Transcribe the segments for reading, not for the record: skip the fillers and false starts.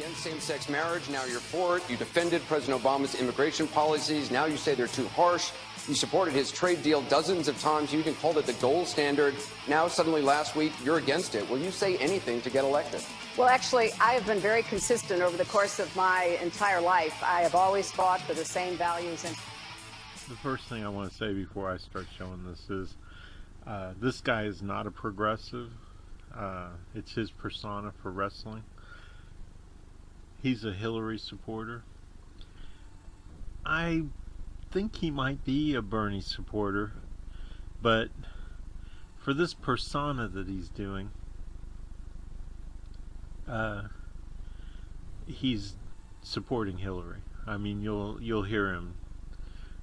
against same-sex marriage. Now you're for it. You defended President Obama's immigration policies. Now you say they're too harsh. You supported his trade deal dozens of times. You even called it the gold standard. Now, suddenly last week, you're against it. Will you say anything to get elected? Well, actually, I have been very consistent over the course of my entire life. I have always fought for the same values. And the first thing I want to say before I start showing this is this guy is not a progressive. It's his persona for wrestling. He's a Hillary supporter. I think he might be a Bernie supporter, but for this persona that he's doing, he's supporting Hillary. I mean, you'll hear him,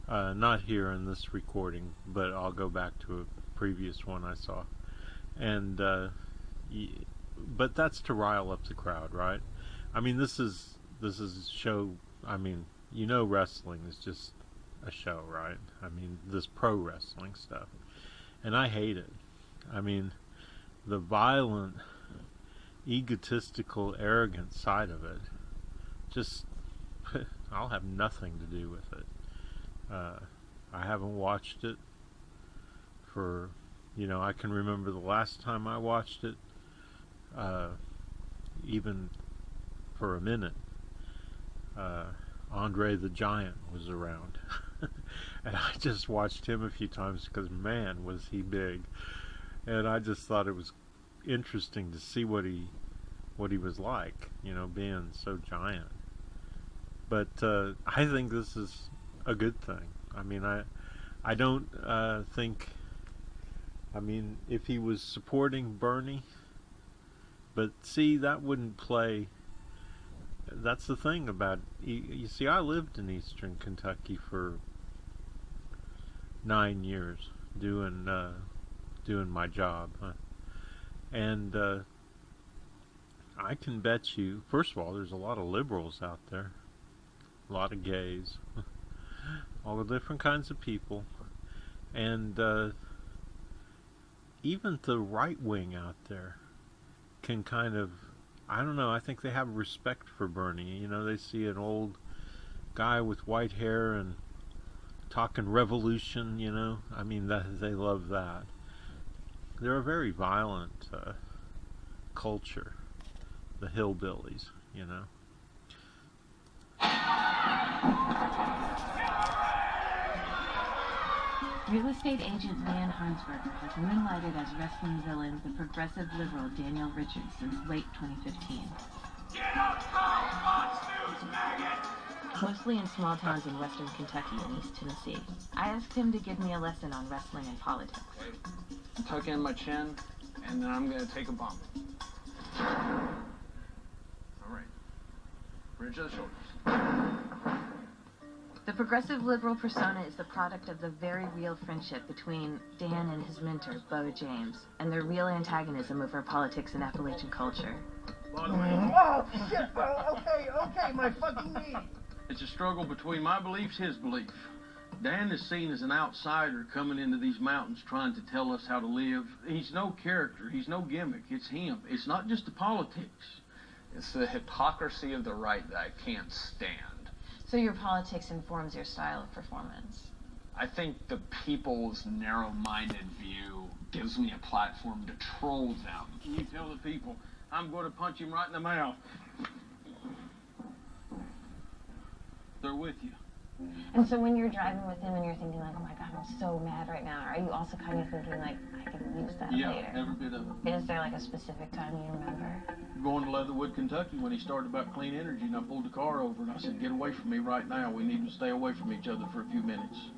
not here in this recording, but I'll go back to a previous one I saw, and but that's to rile up the crowd, right? I mean, this is show. I mean, you know, wrestling is just a show, right? I mean, this pro wrestling stuff, and I hate it. I mean, the violent, egotistical, arrogant side of it, just I'll have nothing to do with it. I haven't watched it for, I can remember the last time I watched it, even for a minute. Andre the Giant was around. And I just watched him a few times because, man, was he big. And I just thought it was interesting to see what he was like, being so giant. But I think this is a good thing. I mean, I don't think, if he was supporting Bernie, but see, that wouldn't play. That's the thing about, you see, I lived in Eastern Kentucky for 9 years doing my job, and I can bet you, first of all, there's a lot of liberals out there, a lot of gays, all the different kinds of people, and even the right wing out there can kind of, I don't know, I think they have respect for Bernie. They see an old guy with white hair and talking revolution, I mean, they love that. They're a very violent culture, the hillbillies, Real estate agent Dan Harnsberger has moonlighted as wrestling villain the progressive liberal Daniel Richards since late 2015. Get up, Fox News, maggot! Mostly in small towns in western Kentucky and East Tennessee. I asked him to give me a lesson on wrestling and politics. Tuck in my chin, and then I'm going to take a bump. All right. Bridge of the shoulders. The progressive liberal persona is the product of the very real friendship between Dan and his mentor, Bo James, and their real antagonism over politics and Appalachian culture. Oh, shit, Bo. Okay, my fucking knee. It's a struggle between my beliefs, his belief. Dan is seen as an outsider coming into these mountains trying to tell us how to live. He's no character. He's no gimmick. It's him. It's not just the politics. It's the hypocrisy of the right that I can't stand. So your politics informs your style of performance? I think the people's narrow-minded view gives me a platform to troll them. You tell the people, I'm going to punch him right in the mouth. They're with you. And so when you're driving with him and you're thinking like, oh my God, I'm so mad right now, are you also kind of thinking like, I can use that later? Yeah, every bit of it. Is there like a specific time you remember? Going to Leatherwood, Kentucky when he started about clean energy, and I pulled the car over and I said, get away from me right now. We need to stay away from each other for a few minutes.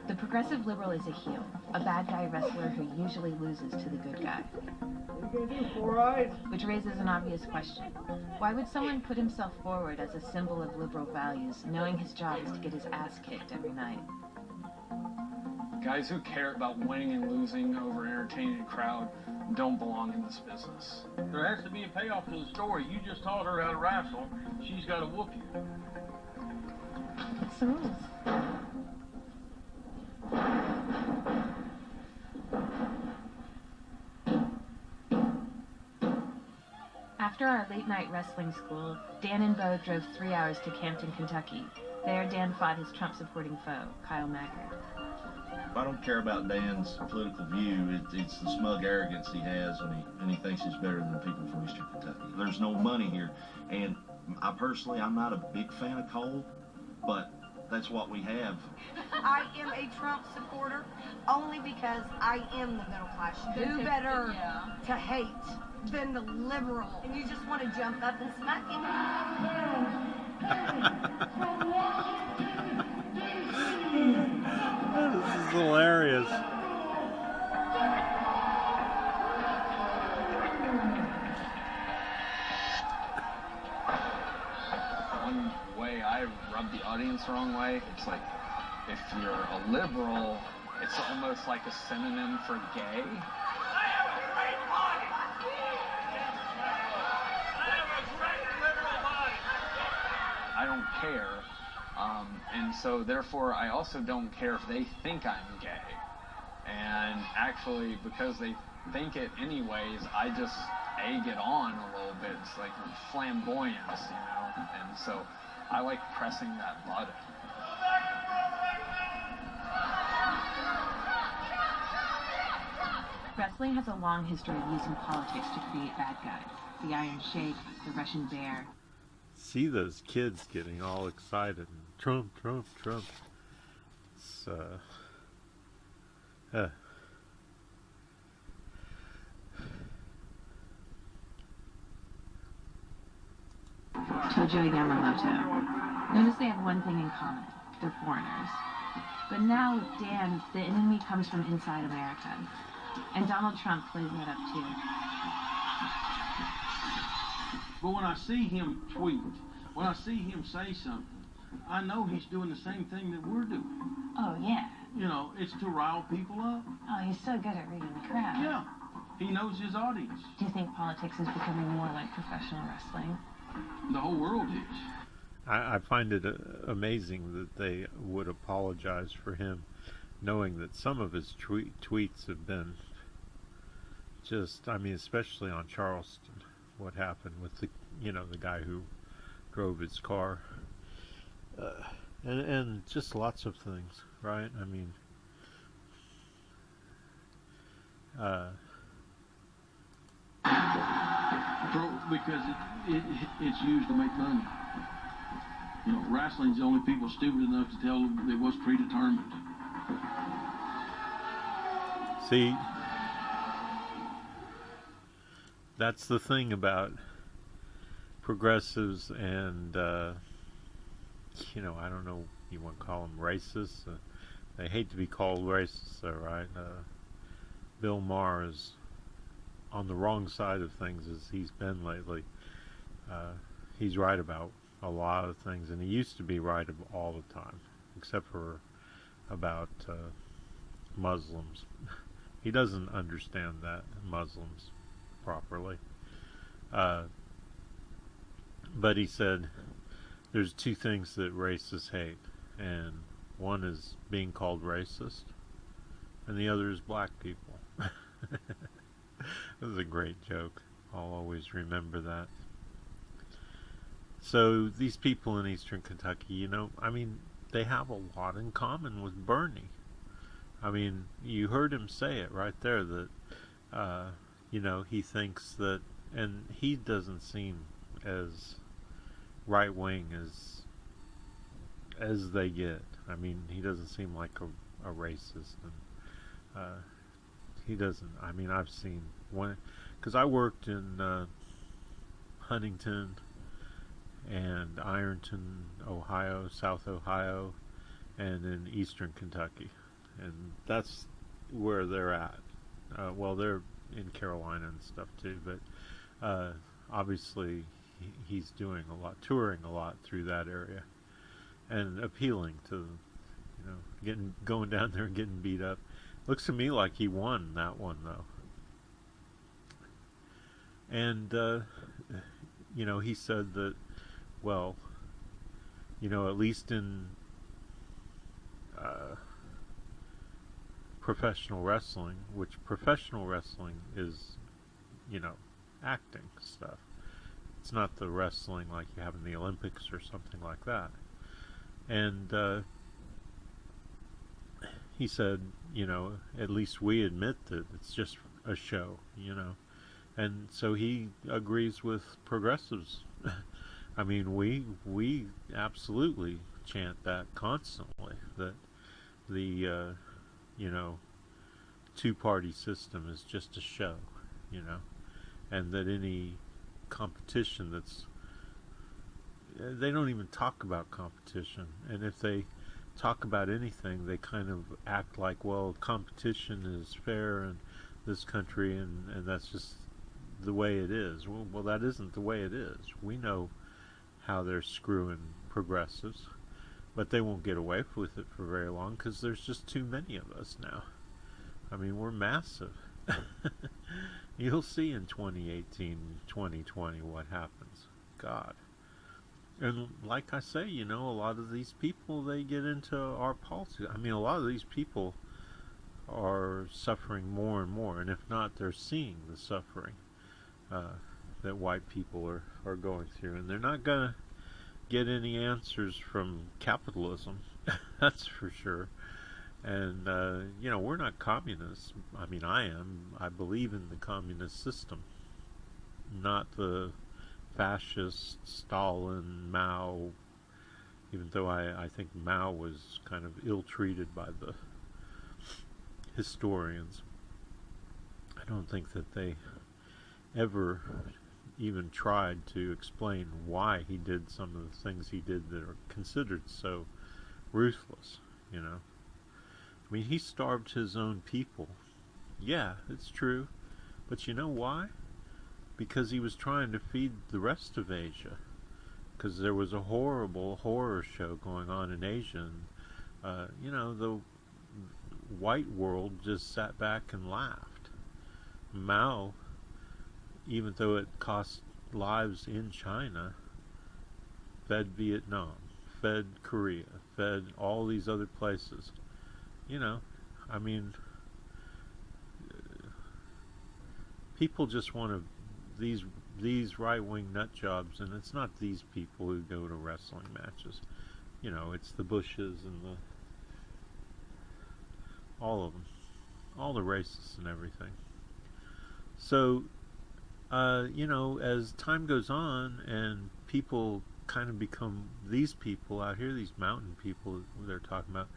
The progressive liberal is a heel, a bad guy wrestler who usually loses to the good guy. What are you going to do, Four Eyes? Which raises an obvious question. Why would someone put himself forward as a symbol of liberal values, knowing his job is to get his ass kicked every night? Guys who care about winning and losing over entertaining a crowd don't belong in this business. There has to be a payoff to the story. You just taught her how to wrestle. She's got to whoop you. What's the rules? After our late-night wrestling school, Dan and Bo drove 3 hours to Campton, Kentucky. There, Dan fought his Trump-supporting foe, Kyle Maggard. I don't care about Dan's political view. It's the smug arrogance he has, and he thinks he's better than the people from Eastern Kentucky. There's no money here, and I'm not a big fan of coal, but that's what we have. I am a Trump supporter only because I am the middle class. Who better to hate than the liberal? And you just want to jump up and smack him. This is hilarious. One way I rub the audience the wrong way, it's like if you're a liberal, it's almost like a synonym for gay. I have a great body. I have a great liberal body. I don't care. And so therefore I also don't care if they think I'm gay. And actually, because they think it anyways, I just egg it on a little bit. It's like flamboyance, you know? And so I like pressing that button. Wrestling has a long history of using politics to create bad guys. The Iron Sheik, the Russian Bear. See those kids getting all excited. Trump, Trump, Trump. It's, Tojo Yamamoto. Notice they have one thing in common. They're foreigners. But now with Dan, the enemy comes from inside America. And Donald Trump plays that up too. But when I see him tweet, when I see him say something, I know he's doing the same thing that we're doing. Oh, yeah. You know, it's to rile people up. Oh, he's so good at reading the crowd. Yeah, he knows his audience. Do you think politics is becoming more like professional wrestling? The whole world is. I find it amazing that they would apologize for him, knowing that some of his tweets have been just, I mean, especially on Charleston, what happened with the, you know, the guy who drove his car, and just lots of things, right? I mean, because it's used to make money. You know, wrestling's the only people stupid enough to tell them it was predetermined. see, that's the thing about progressives and, you know, I don't know, you want to call them racists. They hate to be called racists, though, right? Bill Maher is on the wrong side of things as he's been lately. He's right about a lot of things, and he used to be right all the time, except for about Muslims. He doesn't understand that, Muslims, properly. But he said there's two things that racists hate, and one is being called racist, and the other is black people. This is a great joke. I'll always remember that. So these people in Eastern Kentucky, you know, I mean, they have a lot in common with Bernie. I mean, you heard him say it right there that, you know, he thinks that, and he doesn't seem as right-wing as they get. I mean, he doesn't seem like a racist, and he doesn't. I mean, I've seen one, because I worked in Huntington and Ironton, Ohio, South Ohio, and in Eastern Kentucky, and that's where they're at. Well, they're in Carolina and stuff too, but obviously he's doing a lot, touring a lot through that area, and appealing to, you know, going down there and getting beat up. Looks to me like he won that one, though. And you know, he said that, well, you know, at least in professional wrestling, which professional wrestling is, you know, acting stuff. It's not the wrestling like you have in the Olympics or something like that. And he said, you know, at least we admit that it's just a show, you know. And so he agrees with progressives. I mean, we absolutely chant that constantly, that the, you know, two-party system is just a show, you know, and that any competition that's, they don't even talk about competition, and if they talk about anything, they kind of act like, well, competition is fair in this country, and that's just the way it is. Well, that isn't the way it is. We know how they're screwing progressives, but they won't get away with it for very long because there's just too many of us now. I mean, we're massive. You'll see in 2018, 2020 what happens. God. And like I say, you know, a lot of these people, they get into our politics. I mean, a lot of these people are suffering more and more, and if not, they're seeing the suffering that white people are going through, and they're not going to get any answers from capitalism. That's for sure. And you know, we're not communists. I mean, I am. I believe in the communist system, not the fascist Stalin, Mao, even though I think Mao was kind of ill-treated by the historians. I don't think that they ever even tried to explain why he did some of the things he did that are considered so ruthless, you know. I mean, he starved his own people. Yeah, it's true. But you know why? Because he was trying to feed the rest of Asia. Because there was a horrible horror show going on in Asia. And, you know, the white world just sat back and laughed. Mao, even though it cost lives in China, fed Vietnam, fed Korea, fed all these other places. You know, I mean, people just want to, these right-wing nut jobs, and it's not these people who go to wrestling matches. You know, it's the Bushes and all of them, all the racists and everything. So, you know, as time goes on and people kind of become, these people out here, these mountain people they're talking about,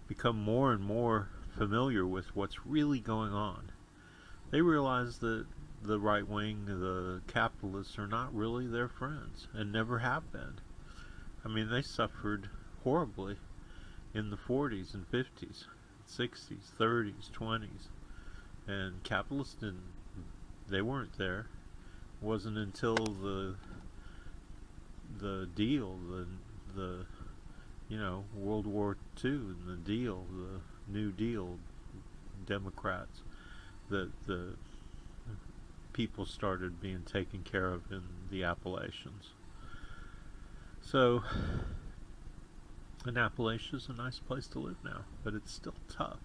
become more and more familiar with what's really going on. They realize that the right wing, the capitalists, are not really their friends and never have been. I mean, they suffered horribly in the 40s and 50s, 60s, 30s, 20s, and capitalists didn't, they weren't there. It wasn't until the deal, the you know, World War II and the deal, the New Deal, Democrats, that the people started being taken care of in the Appalachians. So, and Appalachia's a nice place to live now, but it's still tough.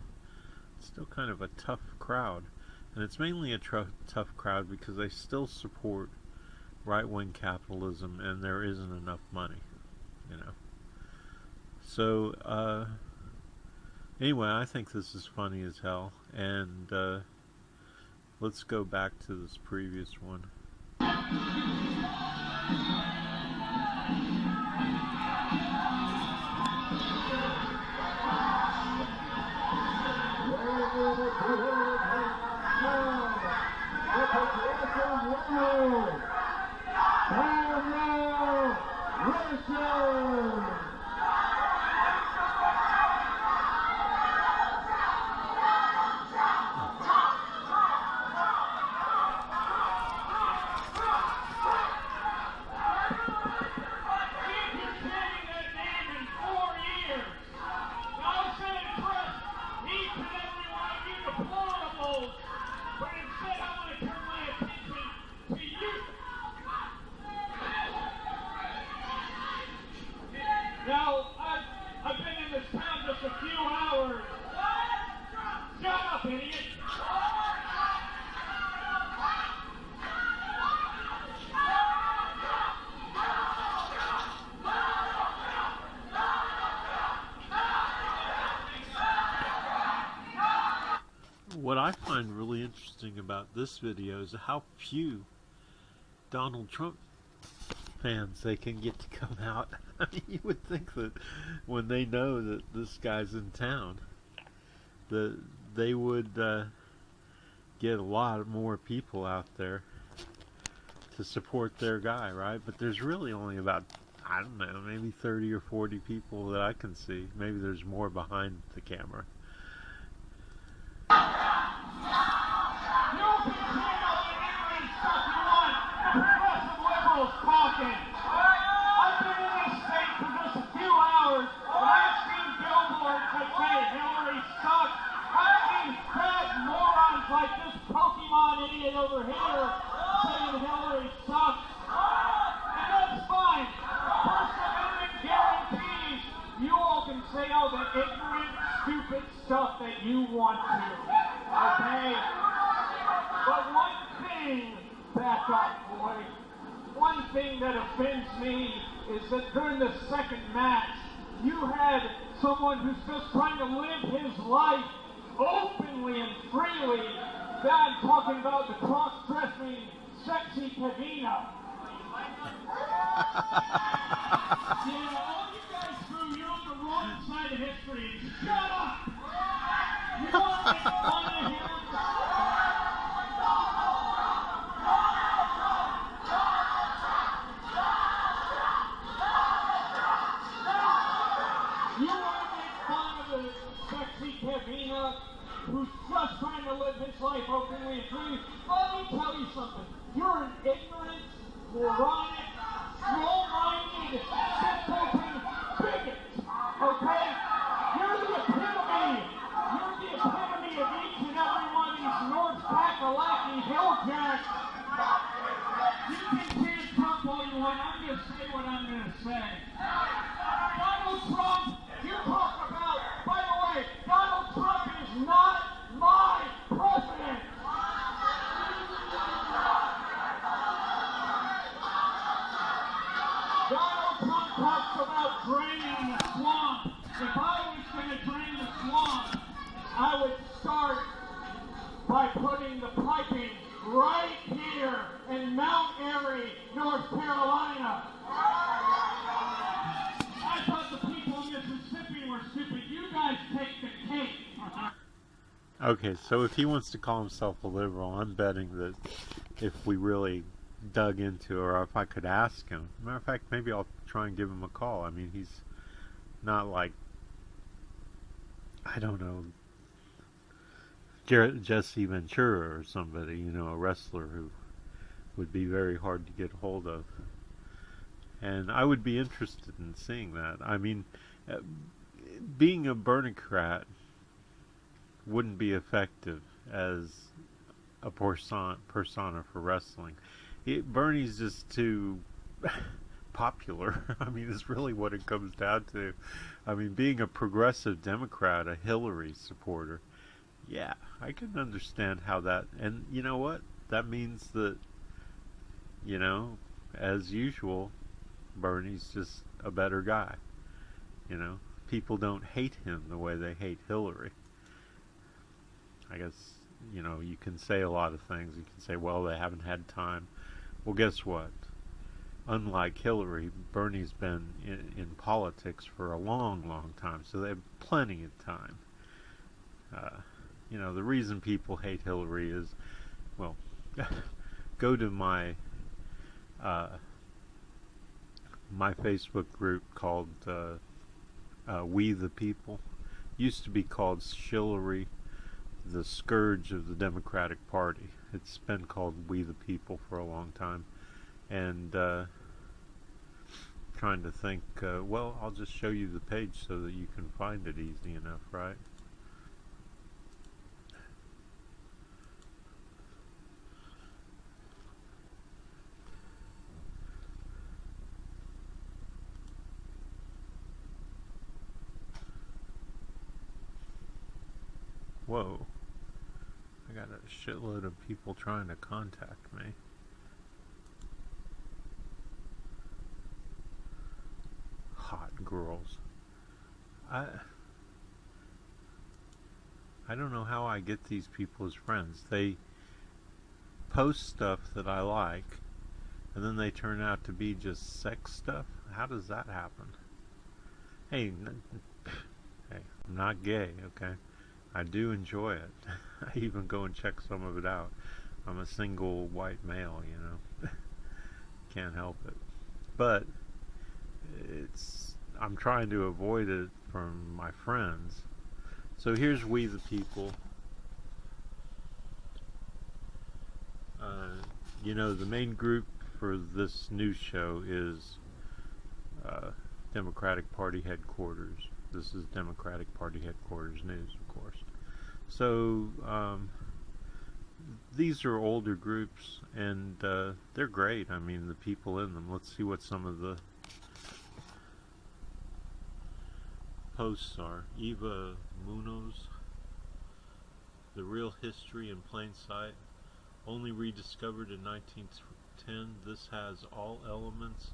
It's still kind of a tough crowd, and it's mainly a tough crowd because they still support right-wing capitalism, and there isn't enough money, you know. So, anyway, I think this is funny as hell, and let's go back to this previous one. what I find really interesting about this video is how few Donald Trump fans they can get to come out. I mean, you would think that when they know that this guy's in town, that they would get a lot more people out there to support their guy, right? But there's really only about, I don't know, maybe 30 or 40 people that I can see. Maybe there's more behind the camera. Talking. I've been in this state for just a few hours, and I've seen billboards that say Hillary sucks. I've seen fat morons like this Pokemon idiot over here saying Hillary sucks. And that's fine. First Amendment guarantees you all can say all the ignorant, stupid stuff that you want to. Okay? But one thing, back up, boy. One thing that offends me is that during the second match, you had someone who's just trying to live his life openly and freely. I'm talking about the cross-dressing, sexy Kavina. Yeah, all you guys screw, you're on the wrong side of history. Shut up! You want to make fun of him? Who's just trying to live his life openly and freely. Let me tell you something. You're an ignorant, moronic, slow-minded, simpleton bigot. Okay? You're the epitome. You're the epitome of each and every one of these North Kakalaki Hilljacks. You can chant Trump all you want. I'm going to say what I'm going to say. Donald Trump, you talk about, by the way, Donald Trump is not my president. Donald Trump talks about draining the swamp. If I was going to drain the swamp, I would start by putting the piping right here in Mount Airy, North Carolina. I thought the people of Mississippi were stupid. You guys take the cake. Okay, so if he wants to call himself a liberal, I'm betting that if we really dug into, or if I could ask him, matter of fact, maybe I'll try and give him a call. I mean, he's not like, I don't know, Jesse Ventura or somebody, you know, a wrestler who would be very hard to get hold of. And I would be interested in seeing that. I mean, being a Bernicrat wouldn't be effective as a persona for wrestling. Bernie's just too popular. I mean, it's really what it comes down to. I mean, being a progressive Democrat, a Hillary supporter, yeah, I can understand how that, and you know what? That means that, you know, as usual, Bernie's just a better guy. You know, people don't hate him the way they hate Hillary. I guess, you know, you can say a lot of things. You can say, well, they haven't had time. Well, guess what? Unlike Hillary, Bernie's been in politics for a long, long time, so they have plenty of time. You know, the reason people hate Hillary is, well, go to my my Facebook group called We the People. Used to be called Shillery, the scourge of the Democratic Party. It's been called We the People for a long time. And trying to think, well, I'll just show you the page so that you can find it easy enough, right? Whoa. I got a shitload of people trying to contact me. Hot girls. I I don't know how I get these people as friends. They post stuff that I like, and then they turn out to be just sex stuff. How does that happen? Hey, I'm not gay, okay? I do enjoy it. I even go and check some of it out. I'm a single white male, you know. Can't help it. But I'm trying to avoid it from my friends. So here's We the People. You know, the main group for this news show is Democratic Party headquarters. This is Democratic Party headquarters news, of course. So these are older groups, and they're great. I mean, the people in them. Let's see what some of the posts are. Eva Munoz, The Real History in Plain Sight, only rediscovered in 1910. This has all elements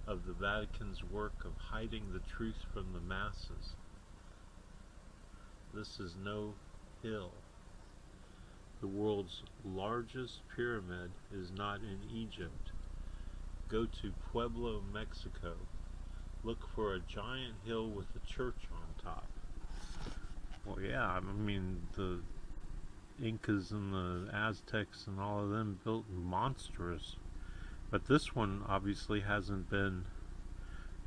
of the Vatican's work of hiding the truth from the masses. This is no hill. The world's largest pyramid is not in Egypt. Go to Pueblo, Mexico. Look for a giant hill with a church on top. Well, yeah, I mean, the Incas and the Aztecs and all of them built monstrous. But this one obviously hasn't been,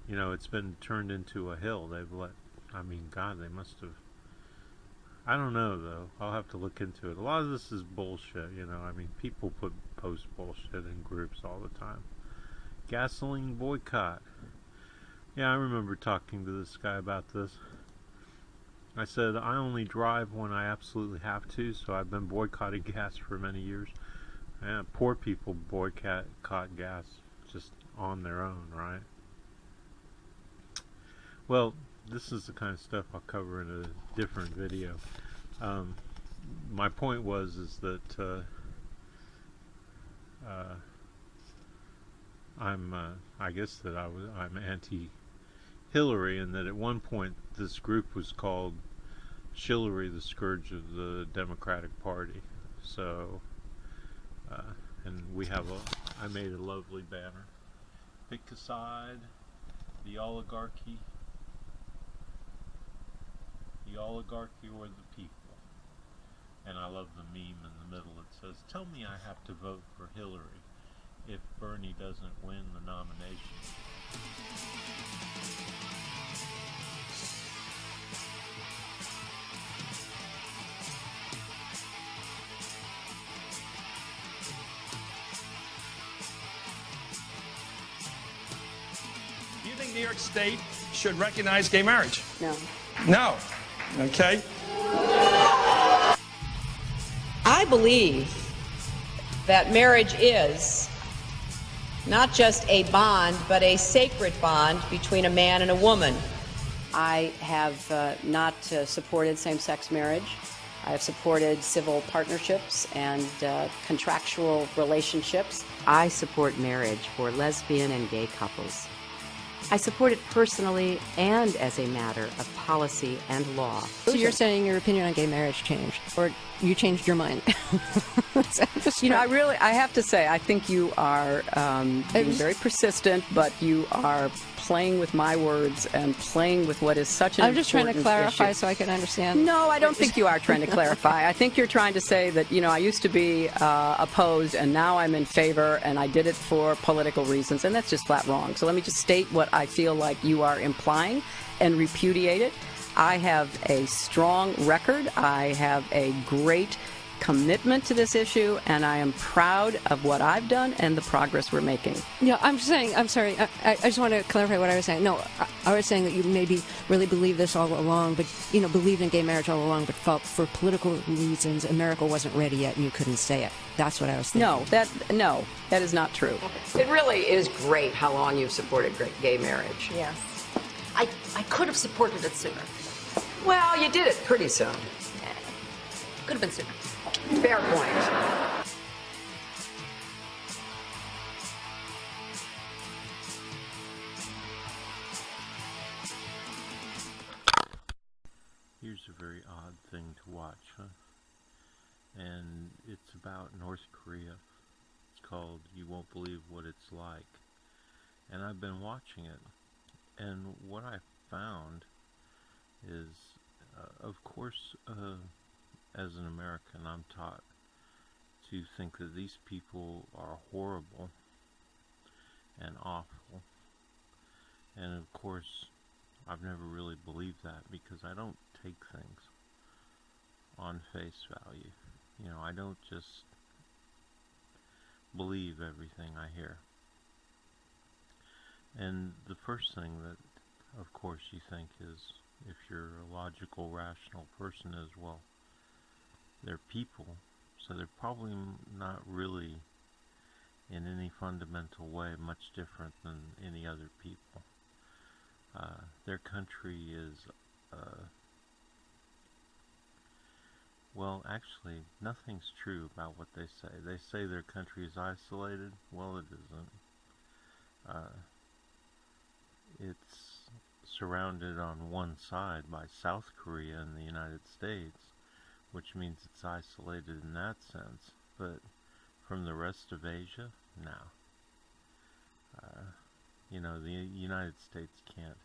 you know, it's been turned into a hill. They've I mean, God, they must have, I don't know, though. I'll have to look into it. A lot of this is bullshit, you know. I mean, people post bullshit in groups all the time. Gasoline boycott. Yeah, I remember talking to this guy about this. I said, I only drive when I absolutely have to, so I've been boycotting gas for many years. Yeah, poor people boycott gas just on their own, right? Well, this is the kind of stuff I'll cover in a different video. My point is that I guess that I'm anti-Hillary, and that at one point this group was called Shillery, the Scourge of the Democratic Party. So, and I made a lovely banner. Pick a side, the oligarchy or the people. And I love the meme in the middle. It says, tell me I have to vote for Hillary if Bernie doesn't win the nomination. Do you think New York State should recognize gay marriage? No. No. Okay. I believe that marriage is not just a bond, but a sacred bond between a man and a woman. I have not supported same-sex marriage. I have supported civil partnerships and contractual relationships. I support marriage for lesbian and gay couples. I support it personally and as a matter of policy and law. So you're saying your opinion on gay marriage changed, or you changed your mind? You know, I have to say, I think you are being very persistent, but you are playing with my words and playing with what is such an I'm just trying to clarify issue. So I can understand. No, I don't think you are trying to clarify. I think you're trying to say that, you know, I used to be opposed and now I'm in favor and I did it for political reasons, and that's just flat wrong. So let me just state what I feel like you are implying and repudiate it. I have a strong record. I have a great commitment to this issue, and I am proud of what I've done and the progress we're making. Yeah, I'm sorry, I just want to clarify what I was saying. No, I was saying that you maybe really believed this all along, but, you know, believed in gay marriage all along, but felt for political reasons America wasn't ready yet and you couldn't say it. That's what I was thinking. No, that is not true. It really is great how long you've supported gay marriage. Yes. I could have supported it sooner. Well, you did it pretty soon. Could have been sooner. Fair point. here's a very odd thing to watch, huh? And it's about North Korea. It's called You Won't Believe What It's Like. And I've been watching it. And what I found is, of course, as an American, I'm taught to think that these people are horrible and awful. And of course, I've never really believed that because I don't take things on face value. You know, I don't just believe everything I hear. And the first thing that, of course, you think is, if you're a logical, rational person, is, well, they're people, so they're probably not really, in any fundamental way, much different than any other people. Their country is, well, actually, nothing's true about what they say. They say their country is isolated. Well, it isn't. It's surrounded on one side by South Korea and the United States, which means it's isolated in that sense. But from the rest of Asia, no. You know, the United States can't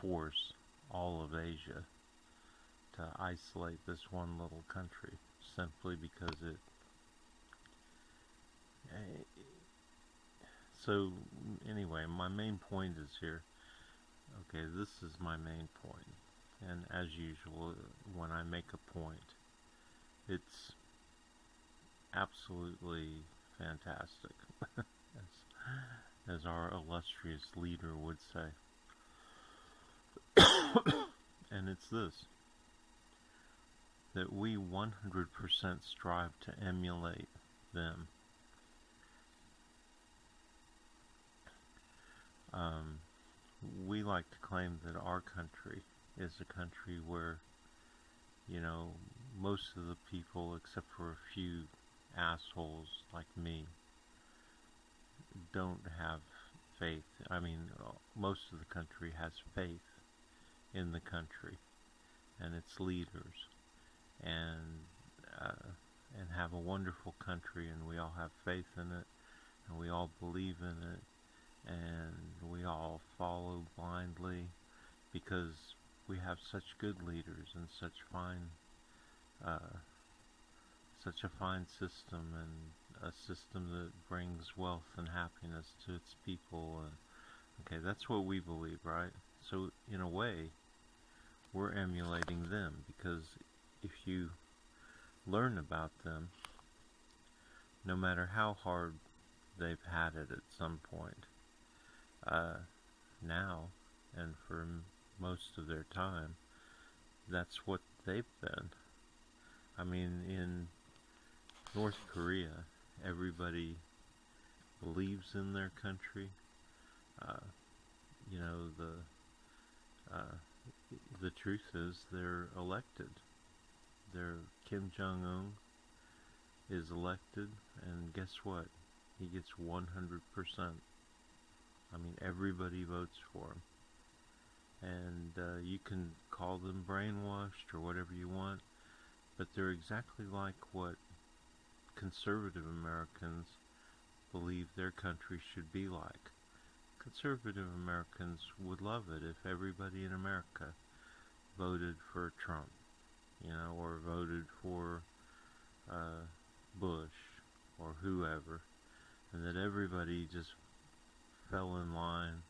force all of Asia to isolate this one little country simply because it... So, anyway, my main point is here. Okay, this is my main point. And as usual, when I make a point, it's absolutely fantastic, as our illustrious leader would say. And it's this, that we 100% strive to emulate them. We like to claim that our country is a country where, you know, most of the people, except for a few assholes like me, don't have faith. I mean, most of the country has faith in the country and its leaders, and have a wonderful country, and we all have faith in it, and we all believe in it, and we all follow blindly because we have such good leaders and such a fine system, and a system that brings wealth and happiness to its people. Okay, that's what we believe, right? So in a way, we're emulating them, because if you learn about them, no matter how hard they've had it at some point, now and for most of their time, that's what they've been. I mean, in North Korea, everybody believes in their country. You know, the truth is they're elected. Kim Jong-un is elected, and guess what? He gets 100%. I mean, everybody votes for him. And you can call them brainwashed or whatever you want, but they're exactly like what conservative Americans believe their country should be like. Conservative Americans would love it if everybody in America voted for Trump, you know, or voted for Bush or whoever, and that everybody just fell in line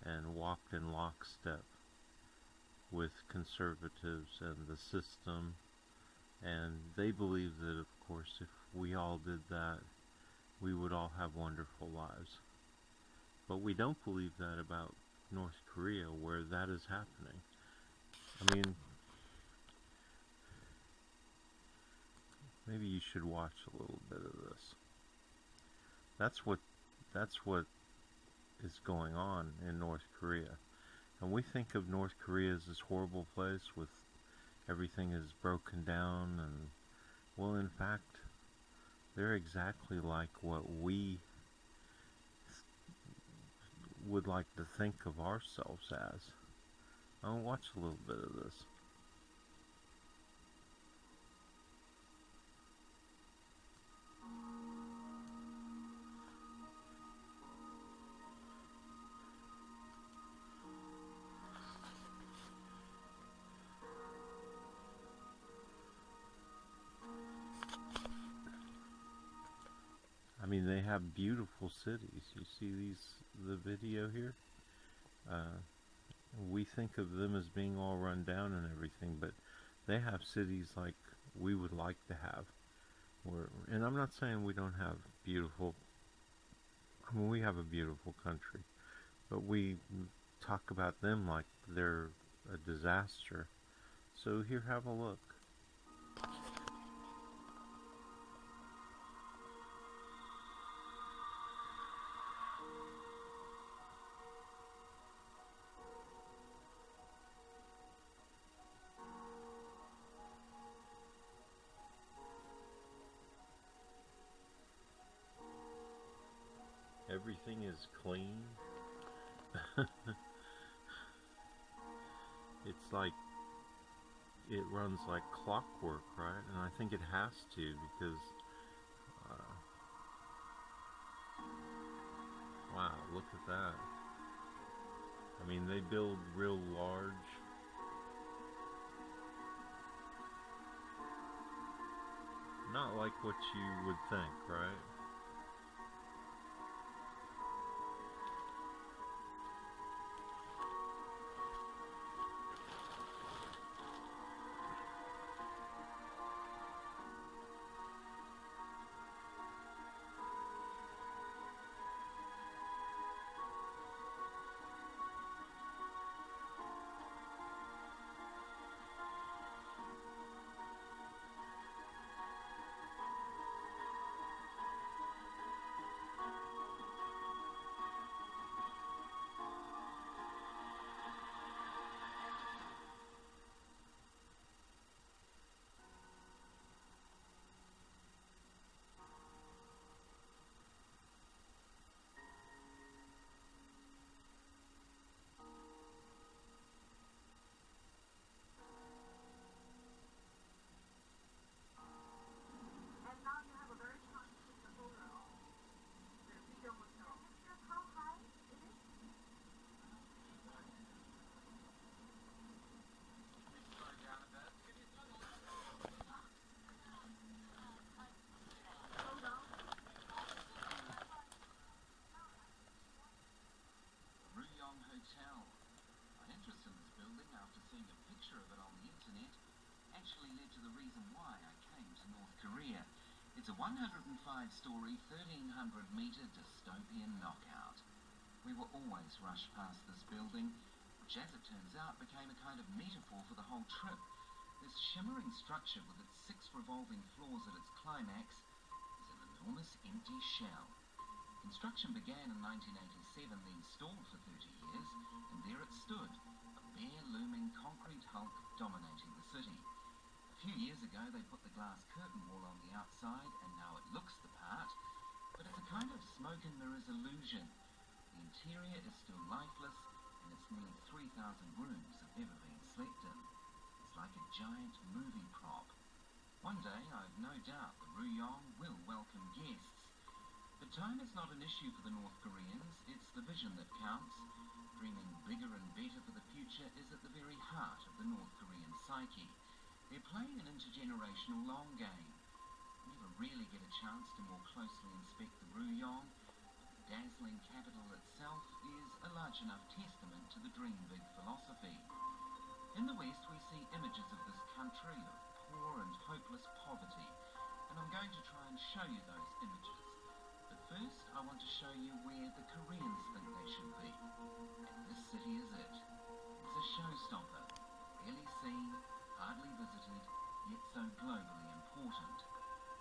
and walked in lockstep with conservatives and the system. And they believe that, of course, if we all did that, we would all have wonderful lives. But we don't believe that about North Korea, where that is happening. I mean, maybe you should watch a little bit of this. That's what is going on in North Korea. And we think of North Korea as this horrible place with everything is broken down, and, well, in fact, they're exactly like what we would like to think of ourselves as. I'll watch a little bit of this. mean, they have beautiful cities. You see the video here? We think of them as being all run down and everything, but they have cities like we would like to have. And I'm not saying we don't have beautiful, I mean, we have a beautiful country, but we talk about them like they're a disaster. So here, have a look. Everything is clean. It's like it runs like clockwork, right? And I think it has to, because wow, look at that. I mean, they build real large. Not like what you would think, right? Hotel. My interest in this building after seeing a picture of it on the internet actually led to the reason why I came to North Korea. It's a 105-story, 1,300-meter dystopian knockout. We were always rushed past this building, which as it turns out became a kind of metaphor for the whole trip. This shimmering structure with its 6 revolving floors at its climax is an enormous empty shell. Construction began in 1987, then stalled for 30 years, and there it stood, a bare looming concrete hulk dominating the city. A few years ago they put the glass curtain wall on the outside, and now it looks the part, but it's a kind of smoke and mirrors illusion. The interior is still lifeless, and its nearly 3,000 rooms have never been slept in. It's like a giant movie prop. One day, I've no doubt the Ruyong will welcome guests. But time is not an issue for the North Koreans, it's the vision that counts. Dreaming bigger and better for the future is at the very heart of the North Korean psyche. They're playing an intergenerational long game. We never really get a chance to more closely inspect the Ruyong, but the dazzling capital itself is a large enough testament to the dream big philosophy. In the West we see images of this country of poor and hopeless poverty, and I'm going to try and show you those images. But first, I want to show you where the Koreans think they should be. And this city is it. It's a showstopper. Rarely seen, hardly visited, yet so globally important.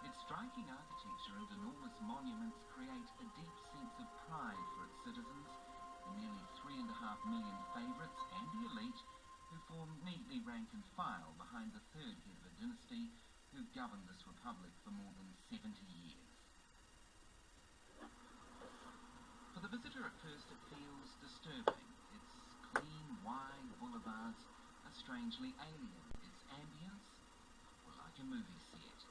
Its striking architecture and enormous monuments create a deep sense of pride for its citizens, the nearly 3.5 million favourites and the elite, who form neatly rank and file behind the third head of a dynasty who've governed this republic for more than 70 years. For the visitor at first it feels disturbing. Its clean, wide boulevards are strangely alien. Its ambience, well, like a movie set.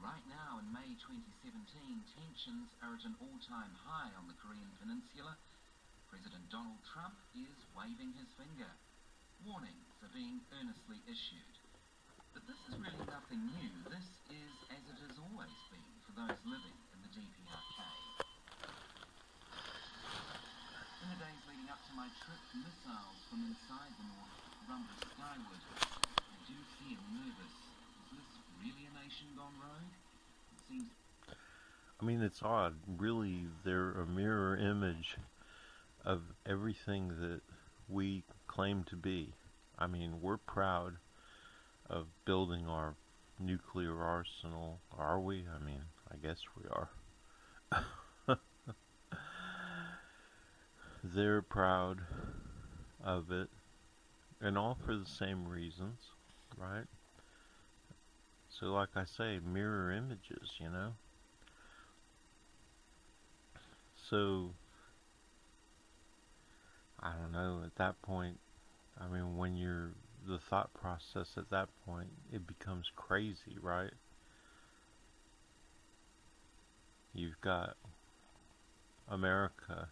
Right now, in May 2017, tensions are at an all-time high on the Korean peninsula. President Donald Trump is waving his finger. Warnings are being earnestly issued. But this is really nothing new. This is as it has always been for those living in the GPRK. In the days leading up to my trip, missiles from inside the north rumbled skyward. I do feel nervous. Is this really a nation gone rogue? It seems... I mean, it's odd. Really, they're a mirror image of everything that we claim to be. I mean, we're proud of building our nuclear arsenal, are we? I mean, I guess we are. They're proud of it, and all for the same reasons, right? So like I say, mirror images, you know? So, I don't know, at that point, I mean, when you're, the thought process at that point, it becomes crazy, right? You've got America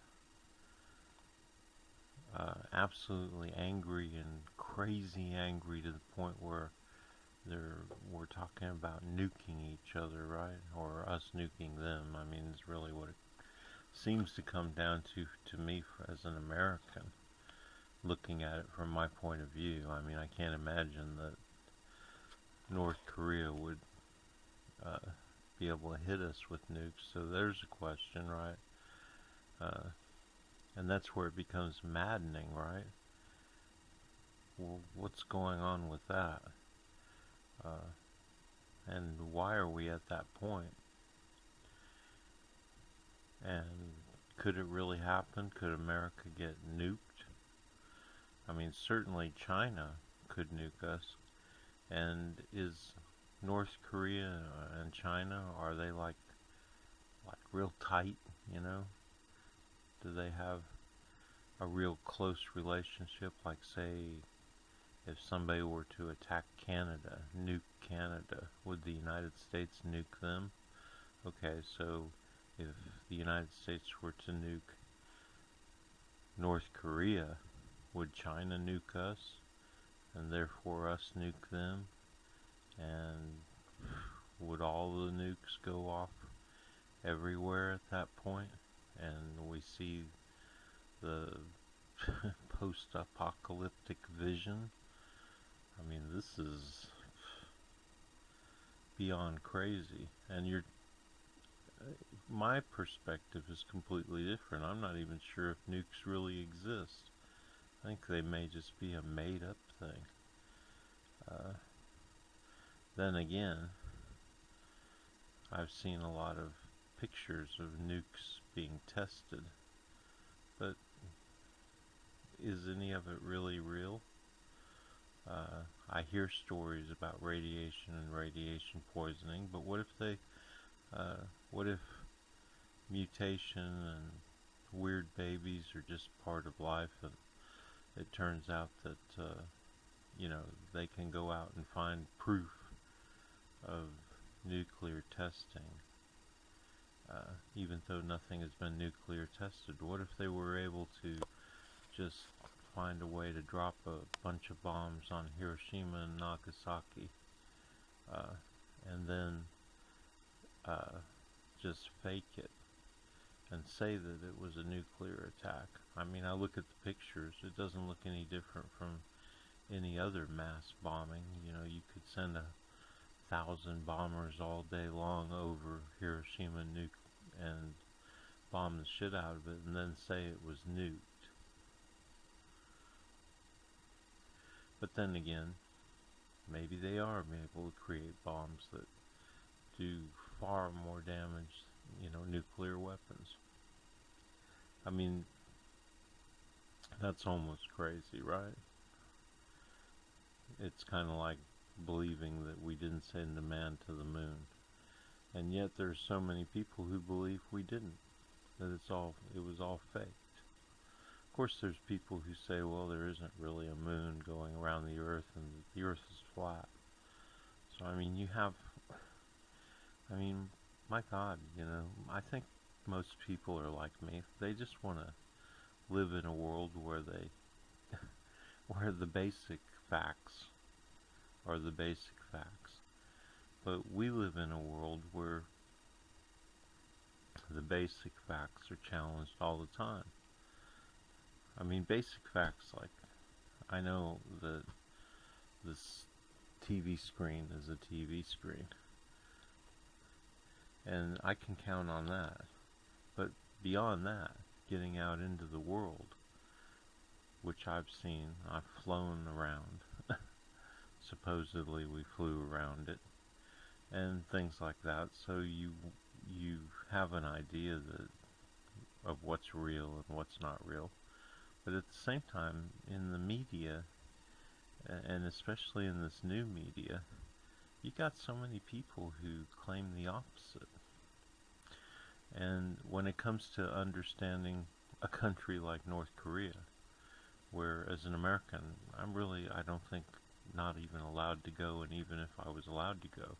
absolutely angry and crazy angry to the point where we're talking about nuking each other, right? Or us nuking them. I mean, it's really what it seems to come down to me as an American, looking at it from my point of view. I mean, I can't imagine that North Korea would be able to hit us with nukes. So there's a question, right? And that's where it becomes maddening, right? Well, what's going on with that? And why are we at that point? And could it really happen? Could America get nuked? I mean, certainly China could nuke us. And is North Korea and China, are they like real tight, you know? Do they have a real close relationship? Like, say, if somebody were to attack Canada, nuke Canada, would the United States nuke them? Okay, so if the United States were to nuke North Korea, would China nuke us, and therefore us nuke them? And would all the nukes go off everywhere at that point? And we see the post-apocalyptic vision. I mean, this is beyond crazy. And my perspective is completely different. I'm not even sure if nukes really exist. I think they may just be a made-up thing. Then again, I've seen a lot of pictures of nukes being tested, but is any of it really real? I hear stories about radiation and radiation poisoning, but what if mutation and weird babies are just part of life, and it turns out that you know, they can go out and find proof of nuclear testing, even though nothing has been nuclear tested. What if they were able to just find a way to drop a bunch of bombs on Hiroshima and Nagasaki, and then just fake it and say that it was a nuclear attack? I mean, I look at the pictures, it doesn't look any different from any other mass bombing. You know, you could send 1,000 bombers all day long over Hiroshima and bomb the shit out of it and then say it was nuked. But then again, maybe they are able to create bombs that do far more damage, you know, nuclear weapons. I mean, that's almost crazy, right? It's kind of like believing that we didn't send a man to the moon, and yet there's so many people who believe we didn't, that it was all faked. Of course, there's people who say, well, there isn't really a moon going around the earth and the earth is flat. So I mean, my God, you know, I think most people are like me. They just want to live in a world where where the basic facts are the basic facts. But we live in a world where the basic facts are challenged all the time. I mean, basic facts like, I know that this TV screen is a TV screen, and I can count on that. But beyond that, getting out into the world, which I've seen, I've flown around. Supposedly we flew around it, and things like that. So you have an idea of what's real and what's not real. But at the same time, in the media, and especially in this new media, you got so many people who claim the opposite. And when it comes to understanding a country like North Korea, where as an American, I don't think not even allowed to go, and even if I was allowed to go,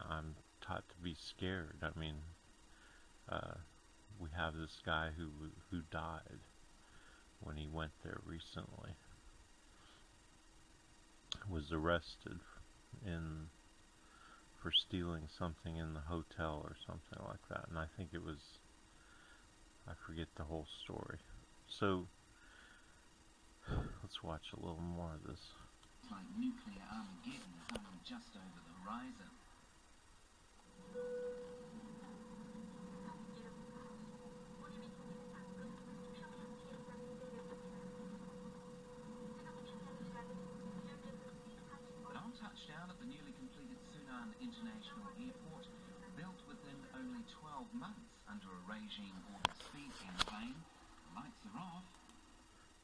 I'm taught to be scared. I mean, we have this guy who died when he went there recently. Was arrested for stealing something in the hotel or something like that, and I think it was, I forget the whole story. So let's watch a little more of this. It's like nuclear Armageddon is only just over the horizon. But on touchdown at the newly completed Sunan International Airport, built within only 12 months under a regime ordered speed campaign, the lights are off.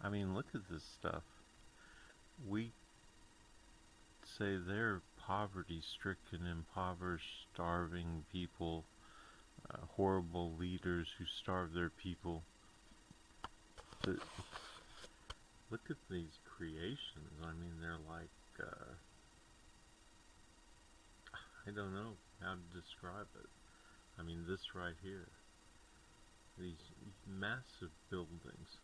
I mean, look at this stuff. We say they're poverty-stricken, impoverished, starving people, horrible leaders who starve their people. But look at these creations. I mean, they're like, I don't know how to describe it. I mean, this right here. These massive buildings.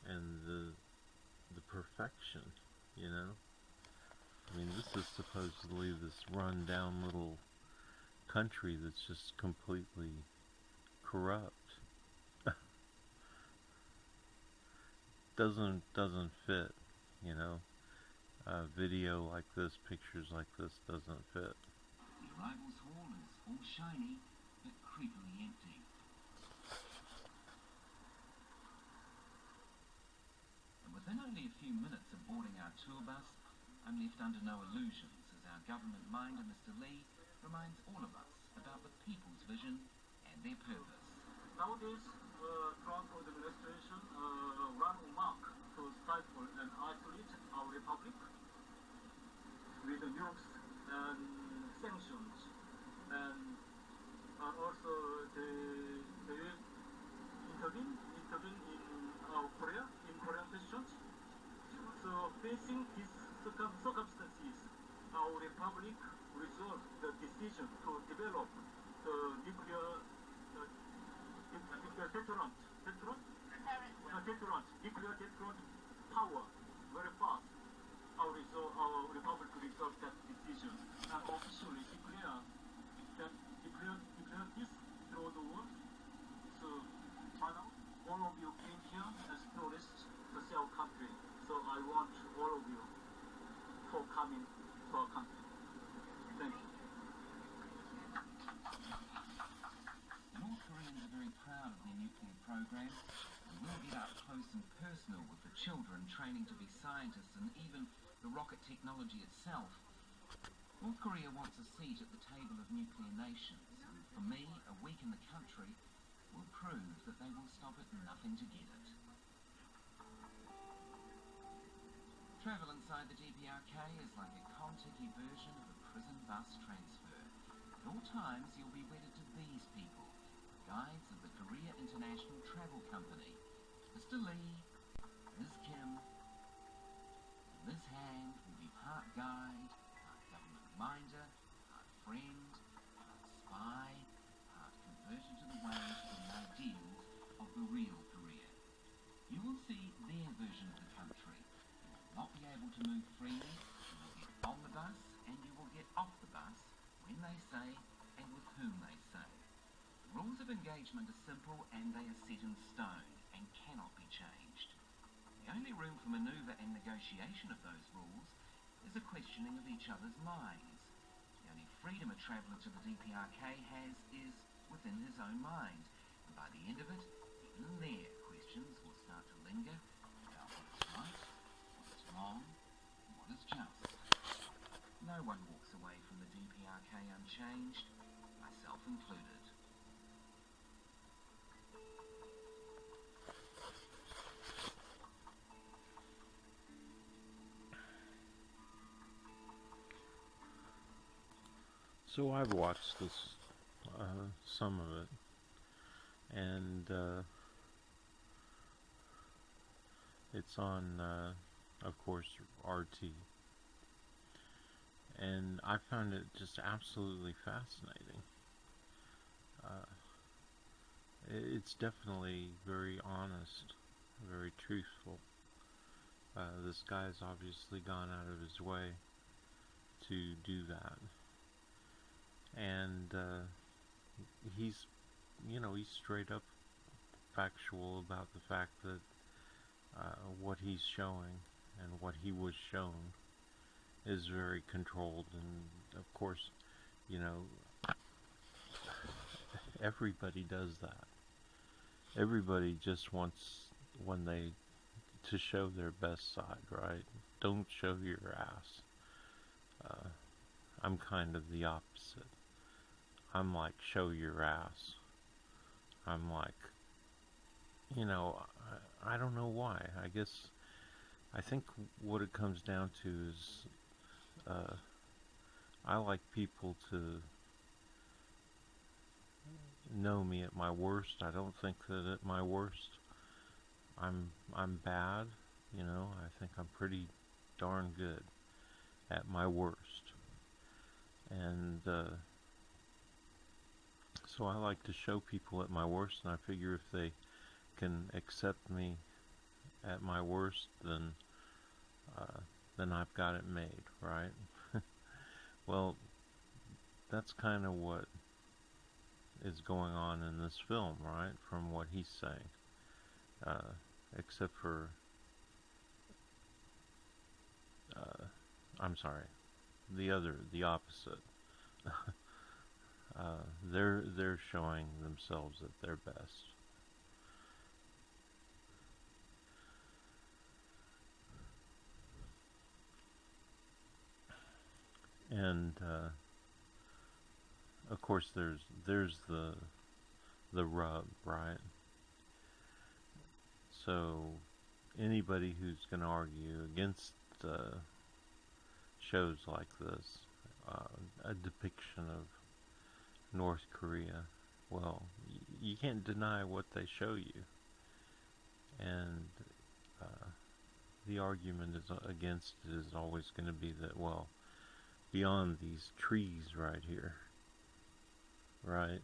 And the perfection, you know? I mean, this is supposedly this run-down little country that's just completely corrupt. Doesn't fit, you know? Video like this, pictures like this doesn't fit. The arrivals hall is all shiny, but creepily empty. And within only a few minutes of boarding our tour bus, I'm left under no illusions as our government minder, Mr. Lee, reminds all of us about the people's vision and their purpose. Nowadays, Trump administration run amok to stifle and isolate our republic with nukes and sanctions, and also they intervene in Korea, in Korean questions. So facing these circumstances, our republic resolved the decision to develop the nuclear deterrent power very fast. Our republic resolved that decision and officially declare this through the world. So China, all of you came here as tourists to see our country. So I want all of you for coming to our country. Thank you. North Koreans are very proud of their nuclear program, and we'll get up close and personal with the children training to be scientists and even the rocket technology itself. North Korea wants a seat at the table of nuclear nations, and for me, a week in the country will prove that they will stop at nothing to get it. Travel inside the DPRK is like a Contiki version of a prison bus transfer. At all times, you'll be wedded to these people, guides of the Korea International Travel Company. Mr. Lee, Ms. Kim, and Ms. Han will be part guide, part government minder, part friend, part spy, part conversion to the ways and ideals of the real Korea. You will see their version of the country. You will not be able to move freely, you will get on the bus engagement are simple and they are set in stone and cannot be changed. The only room for manoeuvre and negotiation of those rules is a questioning of each other's minds. The only freedom a traveller to the DPRK has is within his own mind, and by the end of it, even in there, questions will start to linger about what is right, what is wrong, and what is just. No one walks away from the DPRK unchanged, myself included. So I've watched this, some of it, and it's on, of course, RT. And I found it just absolutely fascinating. It's definitely very honest, very truthful. This guy's obviously gone out of his way to do that. And he's straight up factual about the fact that what he's showing and what he was shown is very controlled, and of course, everybody does that. Everybody just wants to show their best side, right? Don't show your ass. I'm kind of the opposite. I'm like, show your ass. I'm like, I don't know why. I think what it comes down to is I like people to know me at my worst. I don't think that at my worst I'm bad. I think I'm pretty darn good at my worst. And so I like to show people at my worst, and I figure if they can accept me at my worst, then I've got it made, right? Well, that's kind of what is going on in this film, right? From what he's saying, except for I'm sorry, the opposite. They're showing themselves at their best. And of course, there's the rub, right? So anybody who's going to argue against shows like this, a depiction of North Korea, well, you can't deny what they show you. And the argument against it is always going to be that, well, beyond these trees right here, right,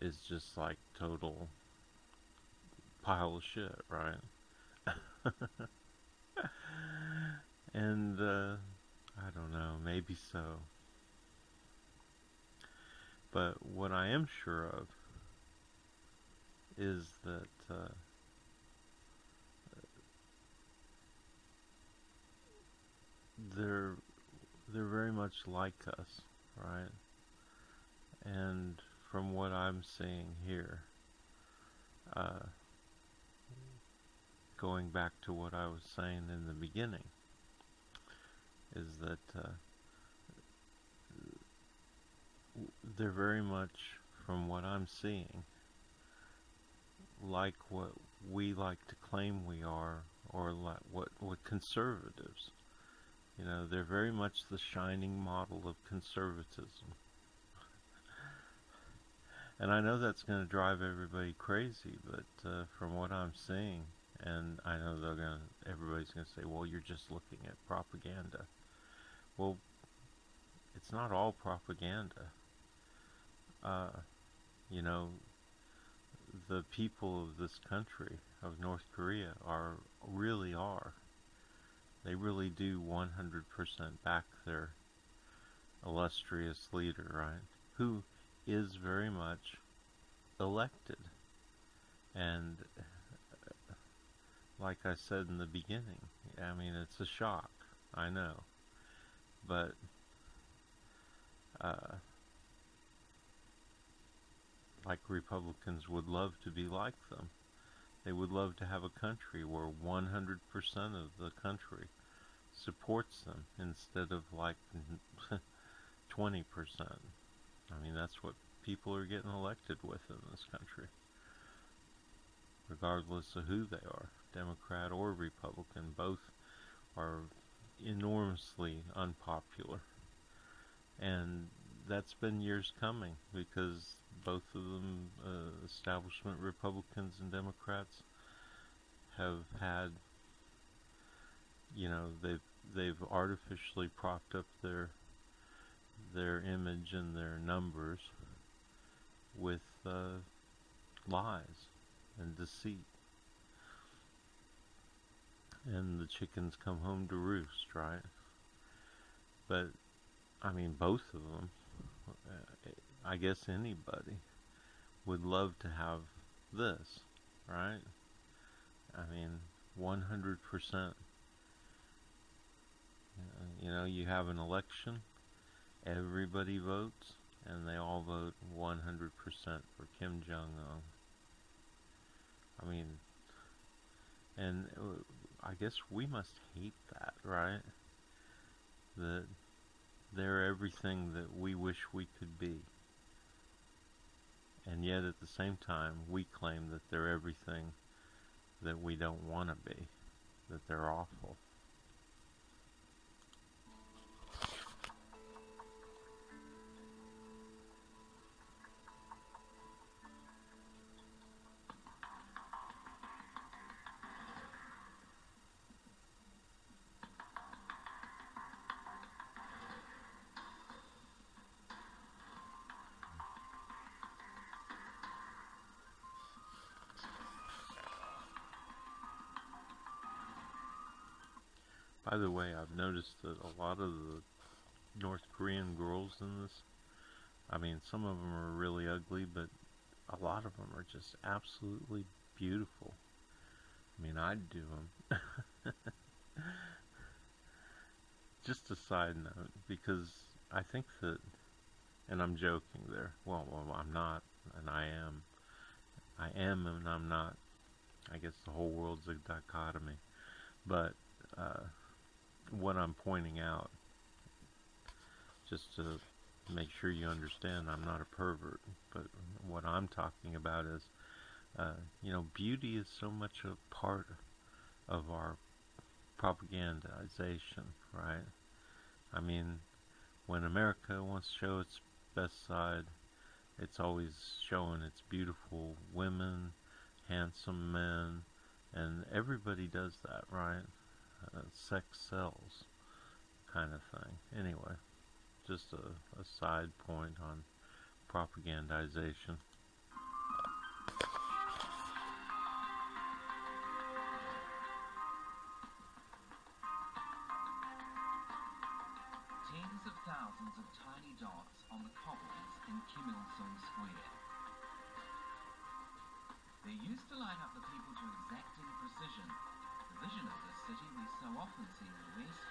is just like total pile of shit, right? And I don't know, maybe so. But what I am sure of is that they're very much like us, right? And from what I'm seeing here, going back to what I was saying in the beginning, is that they're very much, from what I'm seeing, like what we like to claim we are, or like what conservatives. They're very much the shining model of conservatism. And I know that's going to drive everybody crazy, but from what I'm seeing, and I know everybody's going to say, well, you're just looking at propaganda. Well, it's not all propaganda. The people of this country, of North Korea, really are. They really do 100% back their illustrious leader, right? Who is very much elected. And like I said in the beginning, I mean, it's a shock, I know. But like Republicans would love to be like them. They would love to have a country where 100% of the country supports them instead of like 20%. I mean, that's what people are getting elected with in this country, regardless of who they are, Democrat or Republican. Both are enormously unpopular. And that's been years coming, because both of them, establishment Republicans and Democrats, have had, you know, they've artificially propped up their image and their numbers with lies and deceit. And the chickens come home to roost, right? But I mean, both of them, I guess anybody would love to have this, right? I mean, 100%. You know, you have an election, everybody votes, and they all vote 100% for Kim Jong-un. I mean, and I guess we must hate that, right? That they're everything that we wish we could be. And yet at the same time, we claim that they're everything that we don't want to be, that they're awful. By the way, I've noticed that a lot of the North Korean girls in this, I mean, some of them are really ugly, but a lot of them are just absolutely beautiful. I mean, I'd do them. Just a side note, because I think that, and I'm joking there, well, I'm not, and I am. I am and I'm not. I guess the whole world's a dichotomy. But what I'm pointing out, just to make sure you understand, I'm not a pervert, but what I'm talking about is, you know, beauty is so much a part of our propagandization, right? I mean, when America wants to show its best side, it's always showing its beautiful women, handsome men, and everybody does that, right? Sex sells, kind of thing. Anyway, just a side point on propagandization. Tens of thousands of tiny dots on the cobbles in Kim Il-sung Square. They used to line up the people to exacting precision, the vision of this city we so often see in the West,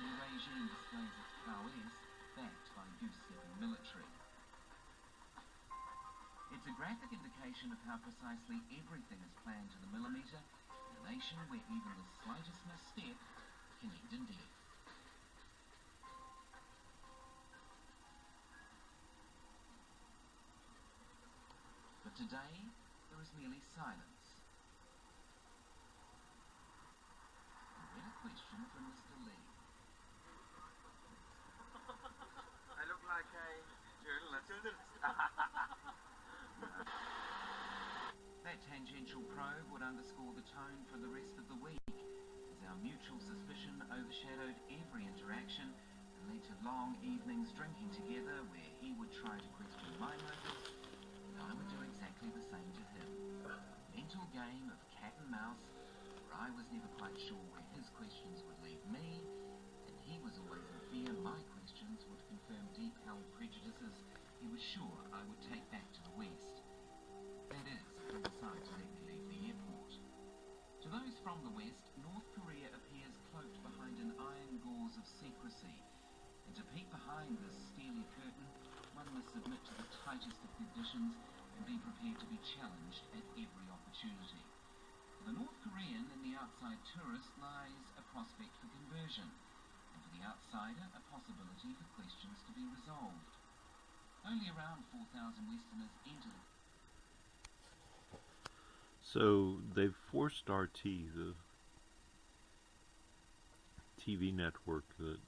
where regime displays its prowess, backed by goose-stepping military. It's a graphic indication of how precisely everything is planned to the millimetre in a nation where even the slightest misstep can end in death. But today, there is merely silence. And then a question from Mr. Lee. I look like a journalist. That tangential probe would underscore the tone for the rest of the week, as our mutual suspicion overshadowed every interaction and led to long evenings drinking together where he would try to question my motives and I would do exactly the same to him. A mental game of cat and mouse, where I was never quite sure where his questions would leave me, and he was always in fear my questions would confirm deep-held prejudices he was sure I would take back to the West. behind this steely curtain, one must submit to the tightest of conditions and be prepared to be challenged at every opportunity. For the North Korean and the outside tourist lies a prospect for conversion, and for the outsider a possibility for questions to be resolved. Only around 4,000 Westerners entered. So they've forced RT, the TV network that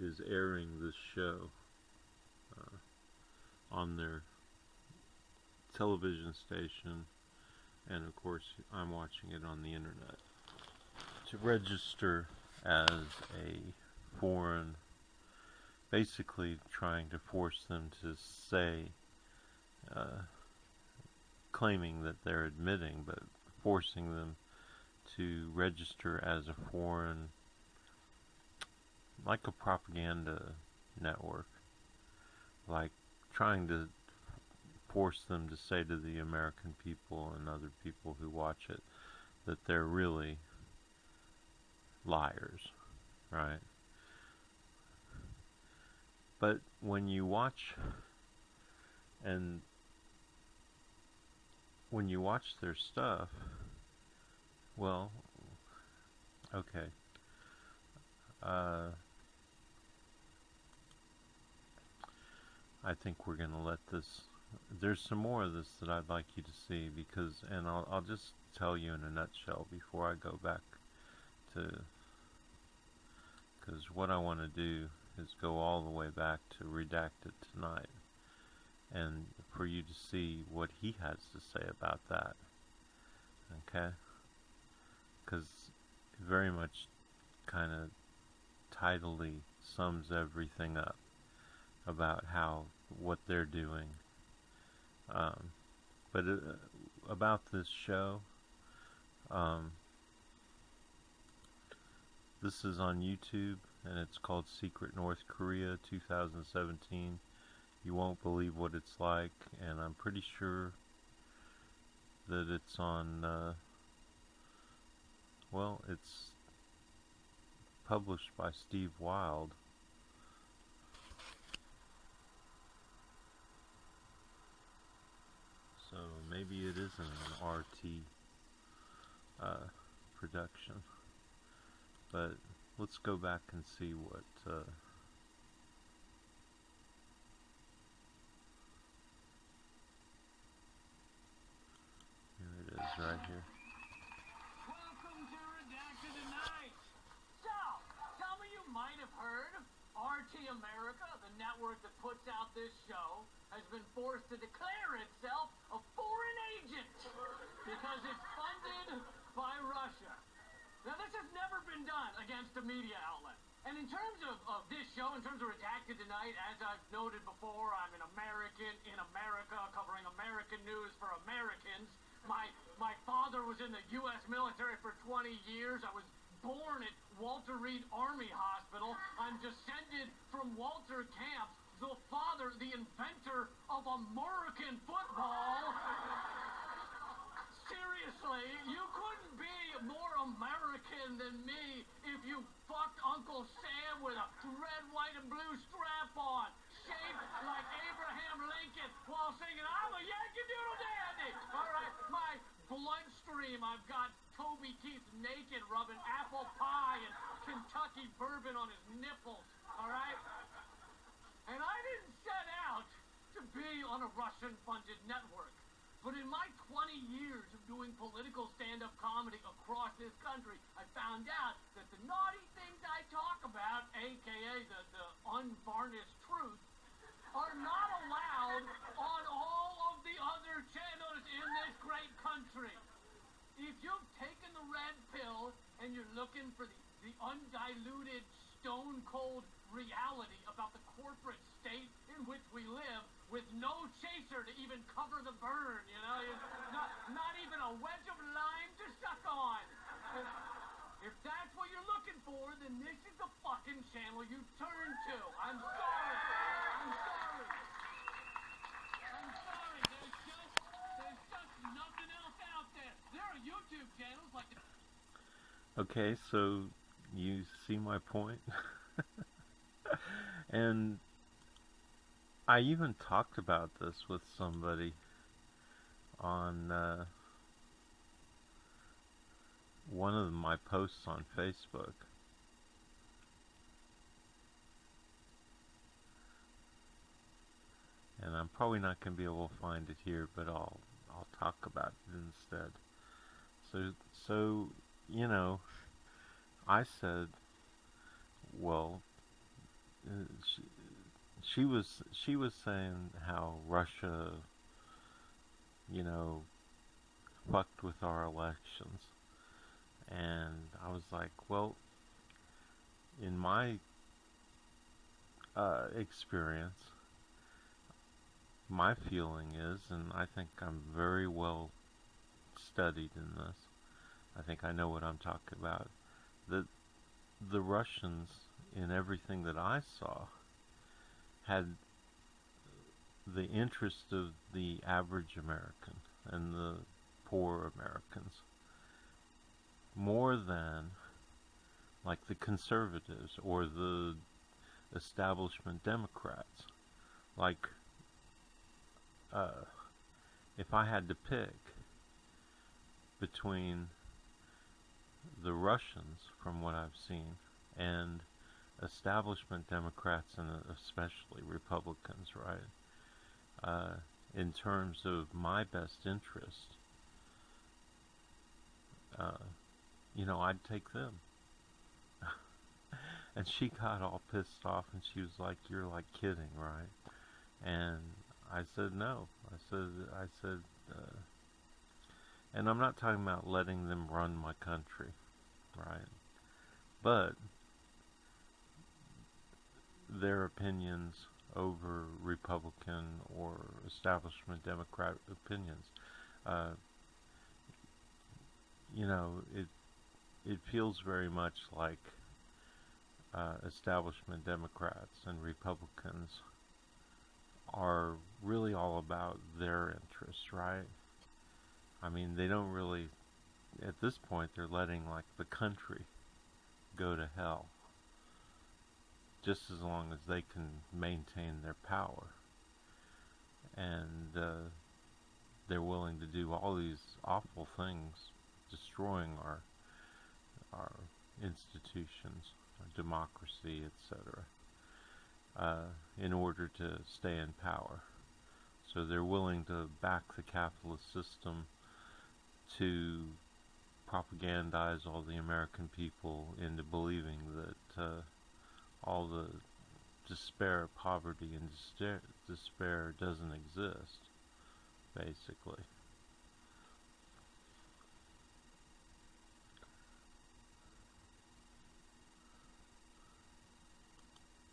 is airing this show, on their television station, and of course I'm watching it on the internet, to register as a foreign, basically trying to force them to say, claiming that they're admitting, but forcing them to register as a foreign, like a propaganda network, like trying to force them to say to the American people and other people who watch it that they're really liars, right? But when you watch their stuff, well, okay, I think we're going to let this, there's some more of this that I'd like you to see, because, and I'll just tell you in a nutshell before I go back to, because what I want to do is go all the way back to Redacted Tonight, and for you to see what he has to say about that, okay? Because it very much kind of tidily sums everything up about what they're doing. But about this show, this is on YouTube, and it's called Secret North Korea 2017. You won't believe what it's like, and I'm pretty sure that it's on, well, it's published by Steve Wild. So maybe it isn't an RT production. But let's go back and see what here it is right here. Welcome to Redacted Tonight. So, some of you might have heard RT America, the network that puts out this show, has been forced to declare itself a foreign agent because it's funded by Russia. Now, this has never been done against a media outlet. And in terms of this show, in terms of Redacted Tonight, as I've noted before, I'm an American in America, covering American news for Americans. My father was in the U.S. military for 20 years. I was born at Walter Reed Army Hospital. I'm descended from Walter Camp, the father, the inventor of American football. Seriously, you couldn't be more American than me if you fucked Uncle Sam with a red, white, and blue strap-on, shaped like Abraham Lincoln, while singing, I'm a Yankee Doodle Dandy. All right, my bloodstream, I've got Toby Keith naked rubbing apple pie and Kentucky bourbon on his nipples. All right? And I didn't set out to be on a Russian-funded network. But in my 20 years of doing political stand-up comedy across this country, I found out that the naughty things I talk about, a.k.a. the unvarnished truth, are not allowed on all of the other channels in this great country. If you've taken the red pill and you're looking for the undiluted, stone-cold reality about the corporate state in which we live, with no chaser to even cover the burn, you know, not even a wedge of lime to suck on. If that's what you're looking for, then this is the fucking channel you turn to. I'm sorry. There's just nothing else out there. There are YouTube channels like the... Okay, so you see my point? And I even talked about this with somebody on one of my posts on Facebook. And I'm probably not going to be able to find it here, but I'll talk about it instead. So you know, I said, well, she was saying how Russia, you know, fucked with our elections, and I was like, well, in my experience, my feeling is, and I think I'm very well studied in this, I think I know what I'm talking about, that the Russians, in everything that I saw, had the interest of the average American and the poor Americans more than like the conservatives or the establishment Democrats. Like, if I had to pick between the Russians, from what I've seen, and establishment Democrats, and especially Republicans, right, in terms of my best interest, you know, I'd take them. And she got all pissed off, and she was like, "You're like kidding, right?" And I said, "No." I said, and I'm not talking about letting them run my country, right? But their opinions over Republican or establishment Democrat opinions, you know, it feels very much like establishment Democrats and Republicans are really all about their interests, right? I mean, they don't really, at this point, they're letting like the country go to hell, just as long as they can maintain their power. And they're willing to do all these awful things, destroying our institutions, our democracy, etc., in order to stay in power. So they're willing to back the capitalist system to propagandize all the American people into believing that all the despair, poverty, and despair doesn't exist, basically.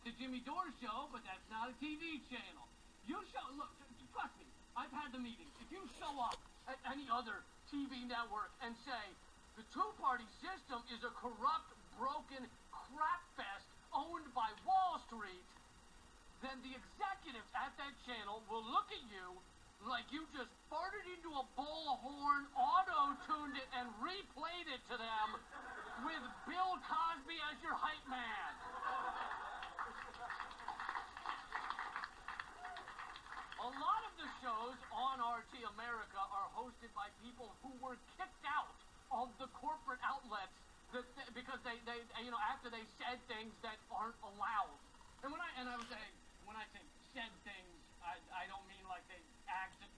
The Jimmy Dore Show, but that's not a TV channel. You show, look, trust me, I've had the meetings. If you show up at any other TV network and say, the two-party system is a corrupt, broken crap fest owned by Wall Street, then the executives at that channel will look at you like you just farted into a bullhorn, auto-tuned it, and replayed it to them with Bill Cosby as your hype man. A lot of the shows on RT America are hosted by people who were kicked out of the corporate outlets because they you know, after they said things that aren't allowed. And when I say said things, I don't mean like they acted.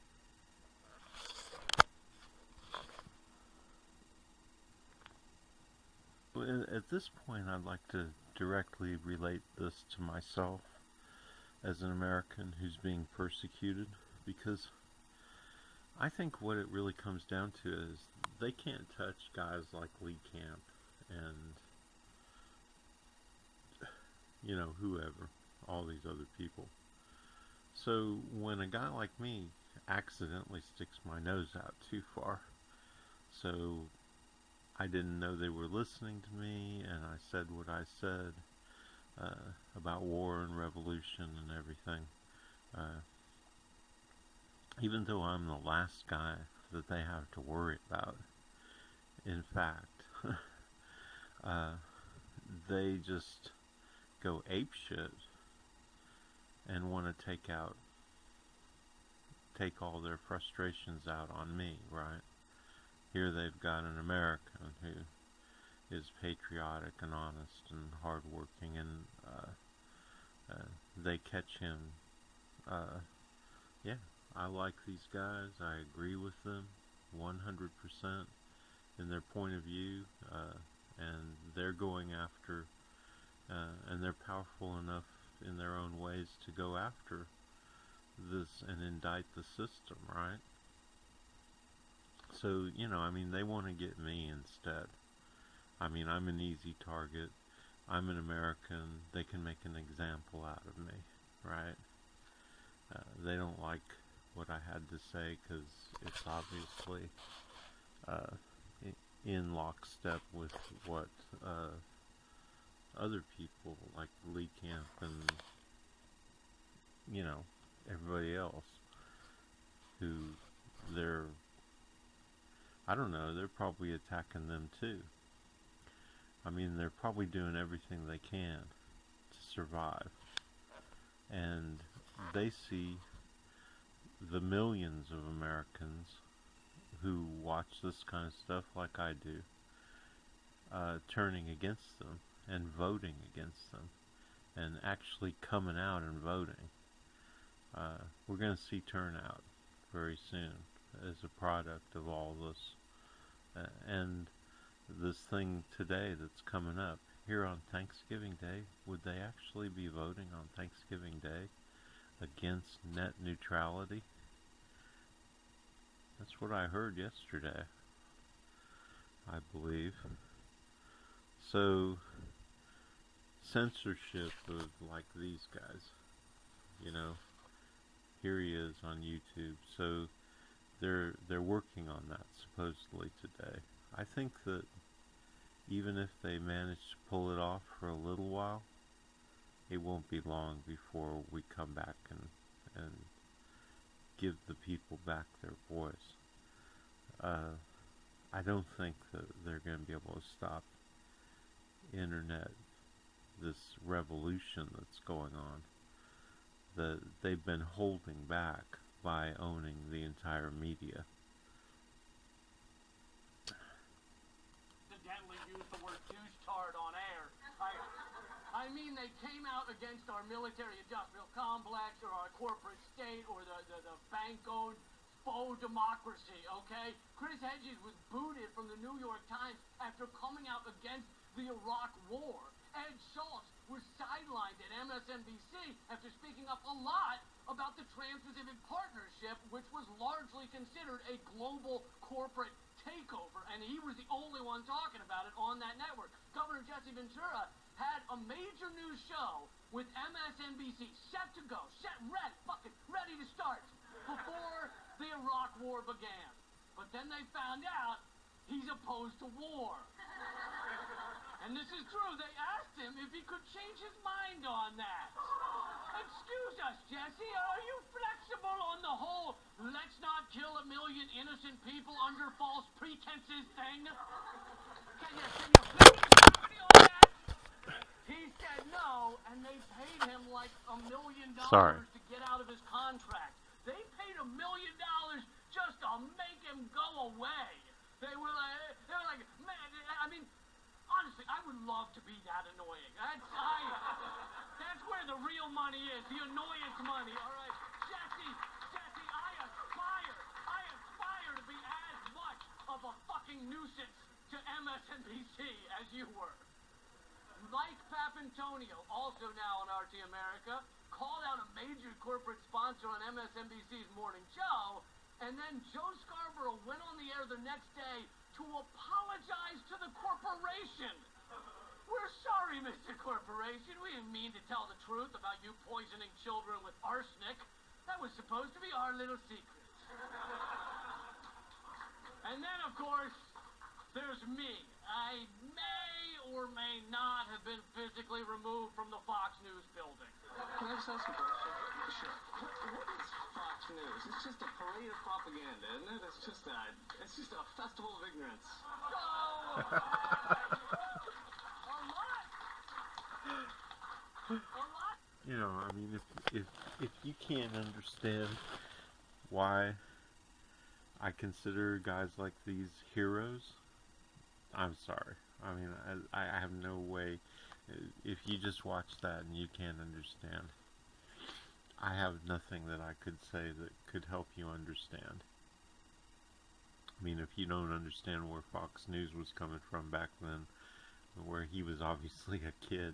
Well, at this point, I'd like to directly relate this to myself as an American who's being persecuted, because I think what it really comes down to is they can't touch guys like Lee Camp and, you know, whoever, all these other people. So when a guy like me accidentally sticks my nose out too far, so I didn't know they were listening to me, and I said what I said about war and revolution and everything, even though I'm the last guy that they have to worry about. In fact, they just go apeshit and want to take all their frustrations out on me, right? Here they've got an American who is patriotic and honest and hardworking, and they catch him. Yeah, I like these guys. I agree with them 100% in their point of view, and they're going after, and they're powerful enough in their own ways to go after this and indict the system, right? So, you know, I mean, they want to get me instead. I mean, I'm an easy target. I'm an American. They can make an example out of me, right? They don't like what I had to say because it's obviously in lockstep with what other people like Lee Camp and, you know, everybody else who I don't know, they're probably attacking them too. I mean, they're probably doing everything they can to survive. And they see the millions of Americans who watch this kind of stuff like I do, turning against them and voting against them and actually coming out and voting. We're going to see turnout very soon as a product of all this. And this thing today that's coming up here on Thanksgiving Day, would they actually be voting on Thanksgiving Day against net neutrality? That's what I heard yesterday, I believe. So, censorship of like these guys, you know, here he is on YouTube. So they're working on that supposedly today. I think that even if they manage to pull it off for a little while, it won't be long before we come back and give the people back their voice. I don't think that they're going to be able to stop internet, this revolution that's going on, that they've been holding back by owning the entire media. Accidentally used the word douche-tard on air. I mean, they came out against our military-industrial complex or our corporate state or the bank-owned faux democracy, okay? Chris Hedges was booted from the New York Times after coming out against the Iraq War. Ed Schultz was sidelined at MSNBC after speaking up a lot about the Trans-Pacific Partnership, which was largely considered a global corporate takeover, and he was the only one talking about it on that network. Governor Jesse Ventura had a major news show with MSNBC set to go, ready to start before the Iraq War began. But then they found out he's opposed to war. And this is true. They asked him if he could change his mind on that. Excuse us, Jesse. Are you flexible on the whole let's not kill 1 million innocent people under false pretenses thing? Can you flexibility on that? He said no, and they paid him like $1 million to get out of his contract. They paid $1 million just to make him go away. They were like, man, I mean, honestly, I would love to be that annoying. That's where the real money is, the annoyance money, all right? Jesse, I aspire to be as much of a fucking nuisance to MSNBC as you were. Mike Papantonio, also now on RT America, called out a major corporate sponsor on MSNBC's morning show, and then Joe Scarborough went on the air the next day to apologize to the corporation. We're sorry, Mr. Corporation. We didn't mean to tell the truth about you poisoning children with arsenic. That was supposed to be our little secret. And then, of course, there's me. I may or may not have been physically removed from the Fox News building. Can I just ask you a question? Sure. What is Fox News? It's just a parade of propaganda, isn't it? It's just a festival of ignorance. You know, I mean, if you can't understand why I consider guys like these heroes, I'm sorry. I mean, I have no way. If you just watch that and you can't understand, I have nothing that I could say that could help you understand. I mean, if you don't understand where Fox News was coming from back then, where he was obviously a kid,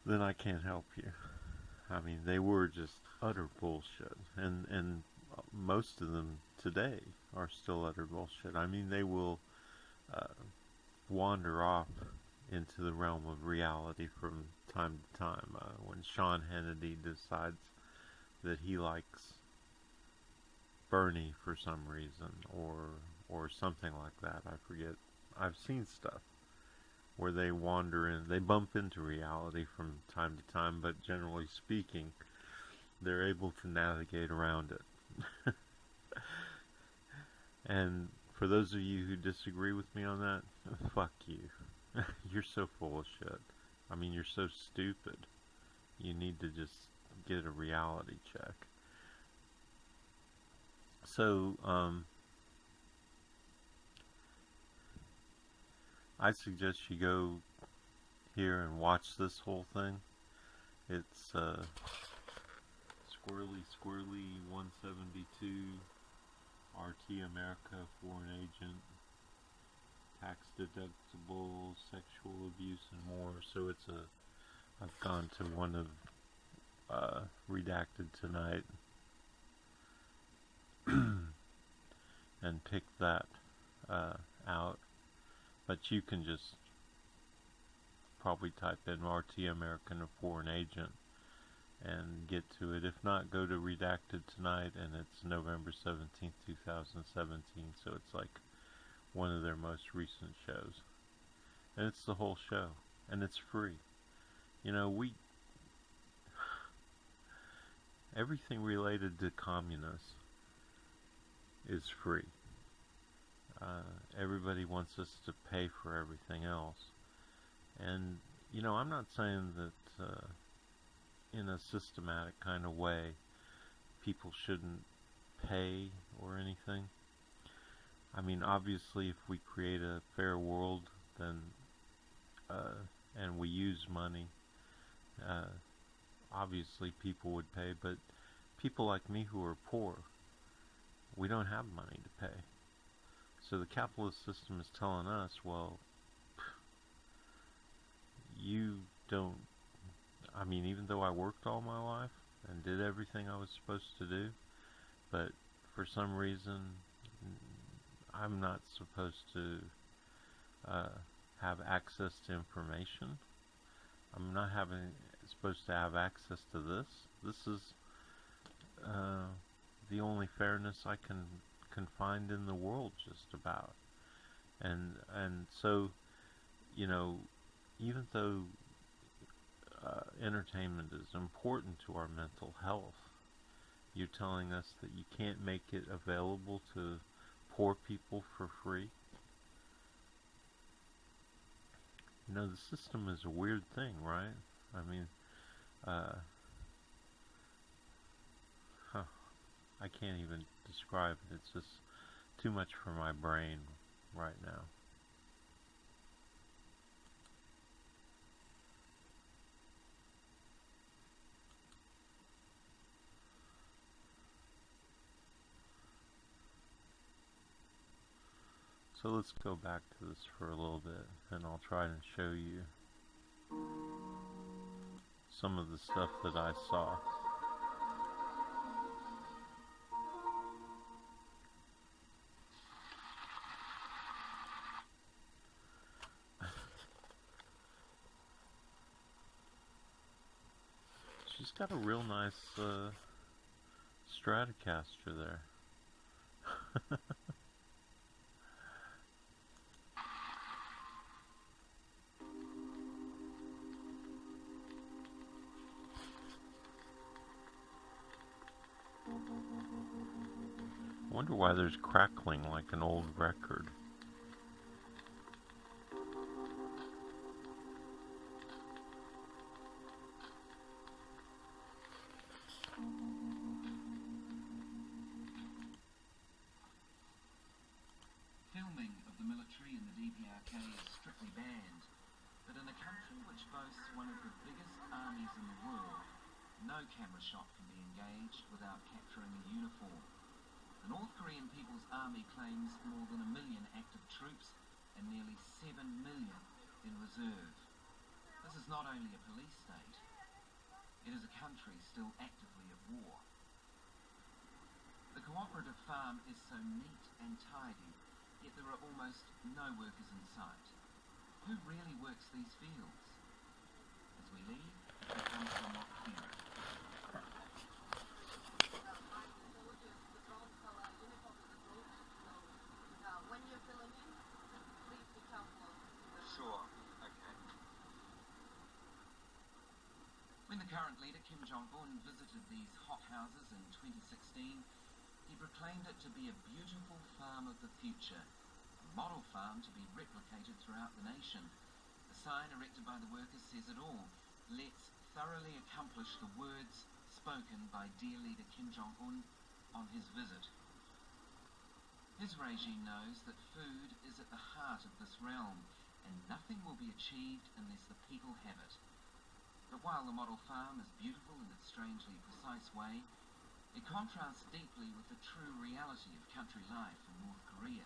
then I can't help you. I mean, they were just utter bullshit, and most of them today are still utter bullshit. I mean, they will wander off into the realm of reality from time to time. When Sean Hannity decides that he likes Bernie for some reason, or something like that, I forget. I've seen stuff where they wander in, they bump into reality from time to time, but generally speaking, they're able to navigate around it. And for those of you who disagree with me on that, fuck you. You're so full of shit. I mean, you're so stupid. You need to just get a reality check. So, I suggest you go here and watch this whole thing. It's Squirrely 172, RT America, foreign agent, tax deductible, sexual abuse, and more. So it's I've gone to one of Redacted Tonight and picked that out. But you can just probably type in RT American or foreign agent and get to it. If not, go to Redacted Tonight, and it's November 17th, 2017, so it's like one of their most recent shows. And it's the whole show, and it's free. You know, everything related to communists is free. Everybody wants us to pay for everything else. And, you know, I'm not saying that in a systematic kind of way people shouldn't pay or anything. I mean, obviously, if we create a fair world, then and we use money, obviously people would pay. But people like me who are poor, we don't have money to pay. So the capitalist system is telling us, well, you don't, I mean, even though I worked all my life and did everything I was supposed to do, but for some reason, I'm not supposed to have access to information. I'm not supposed to have access to this. This is the only fairness I can find in the world, just about. And so, you know, even though entertainment is important to our mental health, you're telling us that you can't make it available to poor people for free. You know, the system is a weird thing, right? I mean, I can't even describe it. It's just too much for my brain right now. So let's go back to this for a little bit, and I'll try and show you some of the stuff that I saw. She's got a real nice Stratocaster there. I wonder why there's crackling like an old record. the military in the DPRK is strictly banned, but in a country which boasts one of the biggest armies in the world, no camera shot can be engaged without capturing a uniform. The North Korean People's Army claims more than 1 million active troops and nearly 7 million in reserve. This is not only a police state, it is a country still actively at war. The cooperative farm is so neat and tidy, yet there are almost no workers in sight. Who really works these fields? As we leave, we come to a mock hero. When you're filming, please be careful. Sure, okay. When the current leader Kim Jong-un visited these hothouses in 2016, he proclaimed it to be a beautiful farm of the future, a model farm to be replicated throughout the nation. The sign erected by the workers says it all. Let's thoroughly accomplish the words spoken by dear leader Kim Jong-un on his visit. His regime knows that food is at the heart of this realm, and nothing will be achieved unless the people have it. But while the model farm is beautiful in its strangely precise way, it contrasts deeply with the true reality of country life in North Korea.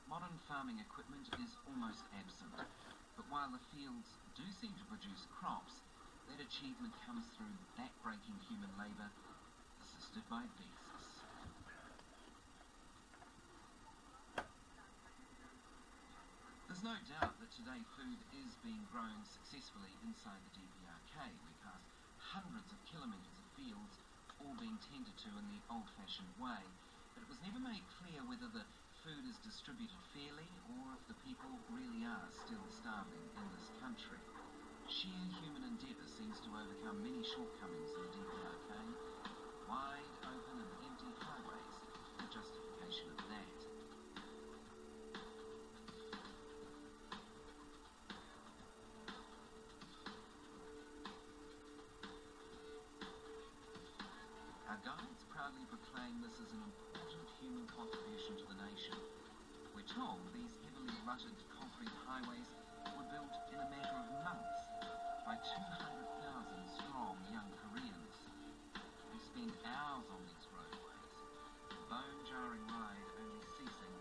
Modern farming equipment is almost absent, but while the fields do seem to produce crops, that achievement comes through back-breaking human labour, assisted by beasts. There's no doubt that today food is being grown successfully inside the DPRK. We pass hundreds of kilometres of fields, all being tended to in the old-fashioned way, but it was never made clear whether the food is distributed fairly or if the people really are still starving in this country. Sheer human endeavour seems to overcome many shortcomings in the DPRK. Wide, open and empty highways, the justification of that. Our guides proudly proclaim this as an important human contribution to the nation. We're told these heavily rutted concrete highways were built in a matter of months by 200,000 strong young Koreans. We spend hours on these roadways, the bone-jarring ride only ceasing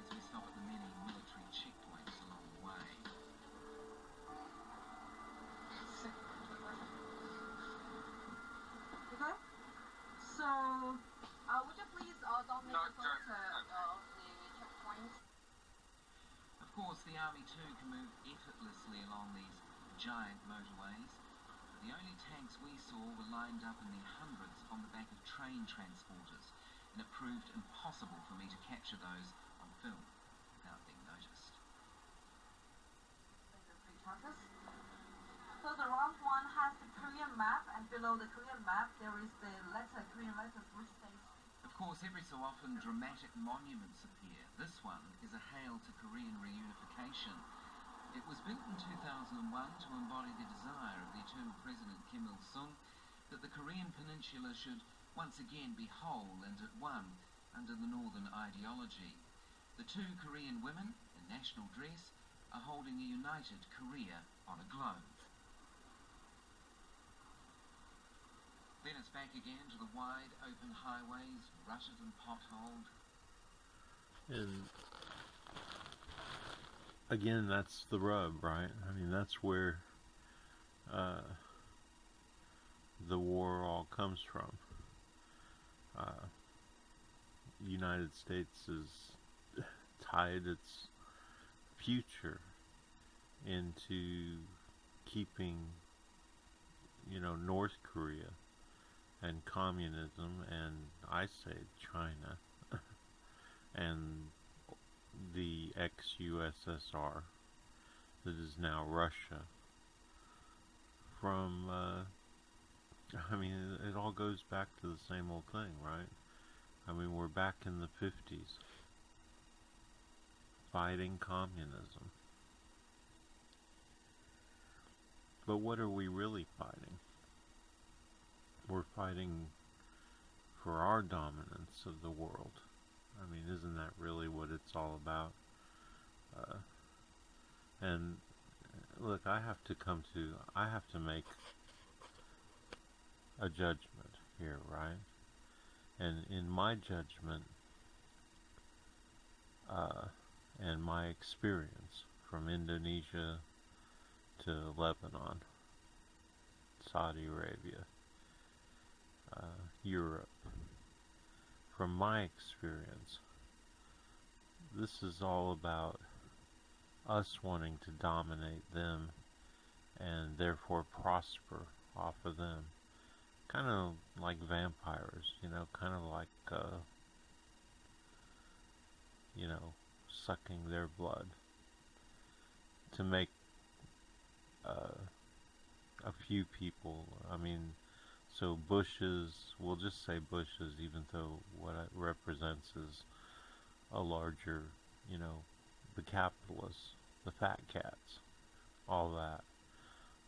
as we stop at the many military checkpoints along the way. Okay? So, would you please don't make a photo of the checkpoints? Of course, the army too can move effortlessly along these giant motorways. The only tanks we saw were lined up in the hundreds on the back of train transporters, and it proved impossible for me to capture those on film without being noticed. So the round one has the Korean map, and below the Korean map there is the Korean letters which says. Of course, every so often dramatic monuments appear. This one is a hail to Korean reunification. It was built in 2001 to embody the desire of the eternal President Kim Il-sung that the Korean peninsula should once again be whole and at one under the Northern ideology. The two Korean women, in national dress, are holding a united Korea on a globe. Then it's back again to the wide open highways, rutted and potholed. And again, that's the rub, right? I mean, that's where the war all comes from. The United States has tied its future into keeping, North Korea and communism, and I say China, and the ex-USSR that is now Russia from, it all goes back to the same old thing, right? We're back in the 50s, fighting communism. But what are we really fighting? We're fighting for our dominance of the world. Isn't that really what it's all about? And look, I have to make a judgment here, right? And in my judgment, and my experience from Indonesia to Lebanon, Saudi Arabia, Europe, from my experience, this is all about us wanting to dominate them and therefore prosper off of them. Kind of like vampires, kind of like, sucking their blood to make a few people, so Bushes, we'll just say Bushes, even though what it represents is a larger, the capitalists, the fat cats, all that,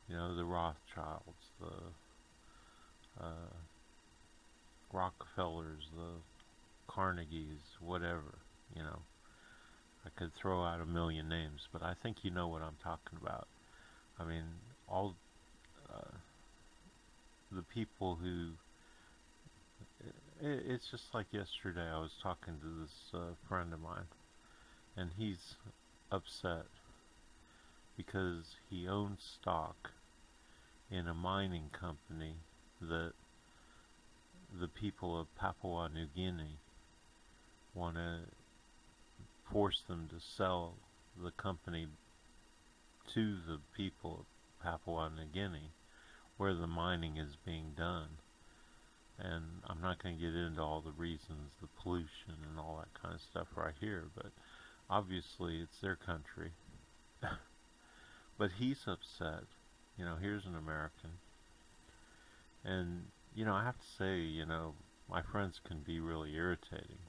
the Rothschilds, the Rockefellers, the Carnegies, whatever, I could throw out a million names, but I think you know what I'm talking about. All the people who, it's just like yesterday I was talking to this friend of mine, and he's upset because he owns stock in a mining company that the people of Papua New Guinea want to force them to sell the company to the people of Papua New Guinea where the mining is being done. And I'm not going to get into all the reasons, the pollution and all that kind of stuff right here, but obviously it's their country. But he's upset. Here's an American. And, I have to say, my friends can be really irritating.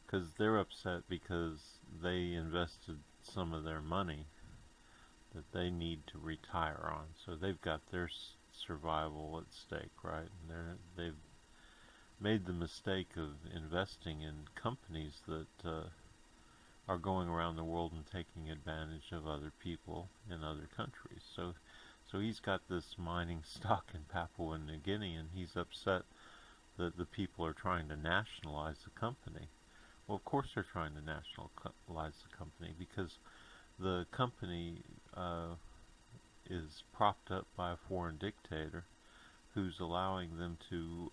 Because they're upset because they invested some of their money that they need to retire on. So they've got their survival at stake, right? And they've made the mistake of investing in companies that are going around the world and taking advantage of other people in other countries. So he's got this mining stock in Papua New Guinea, and he's upset that the people are trying to nationalize the company. Well, of course they're trying to nationalize the company because the company is propped up by a foreign dictator who's allowing them to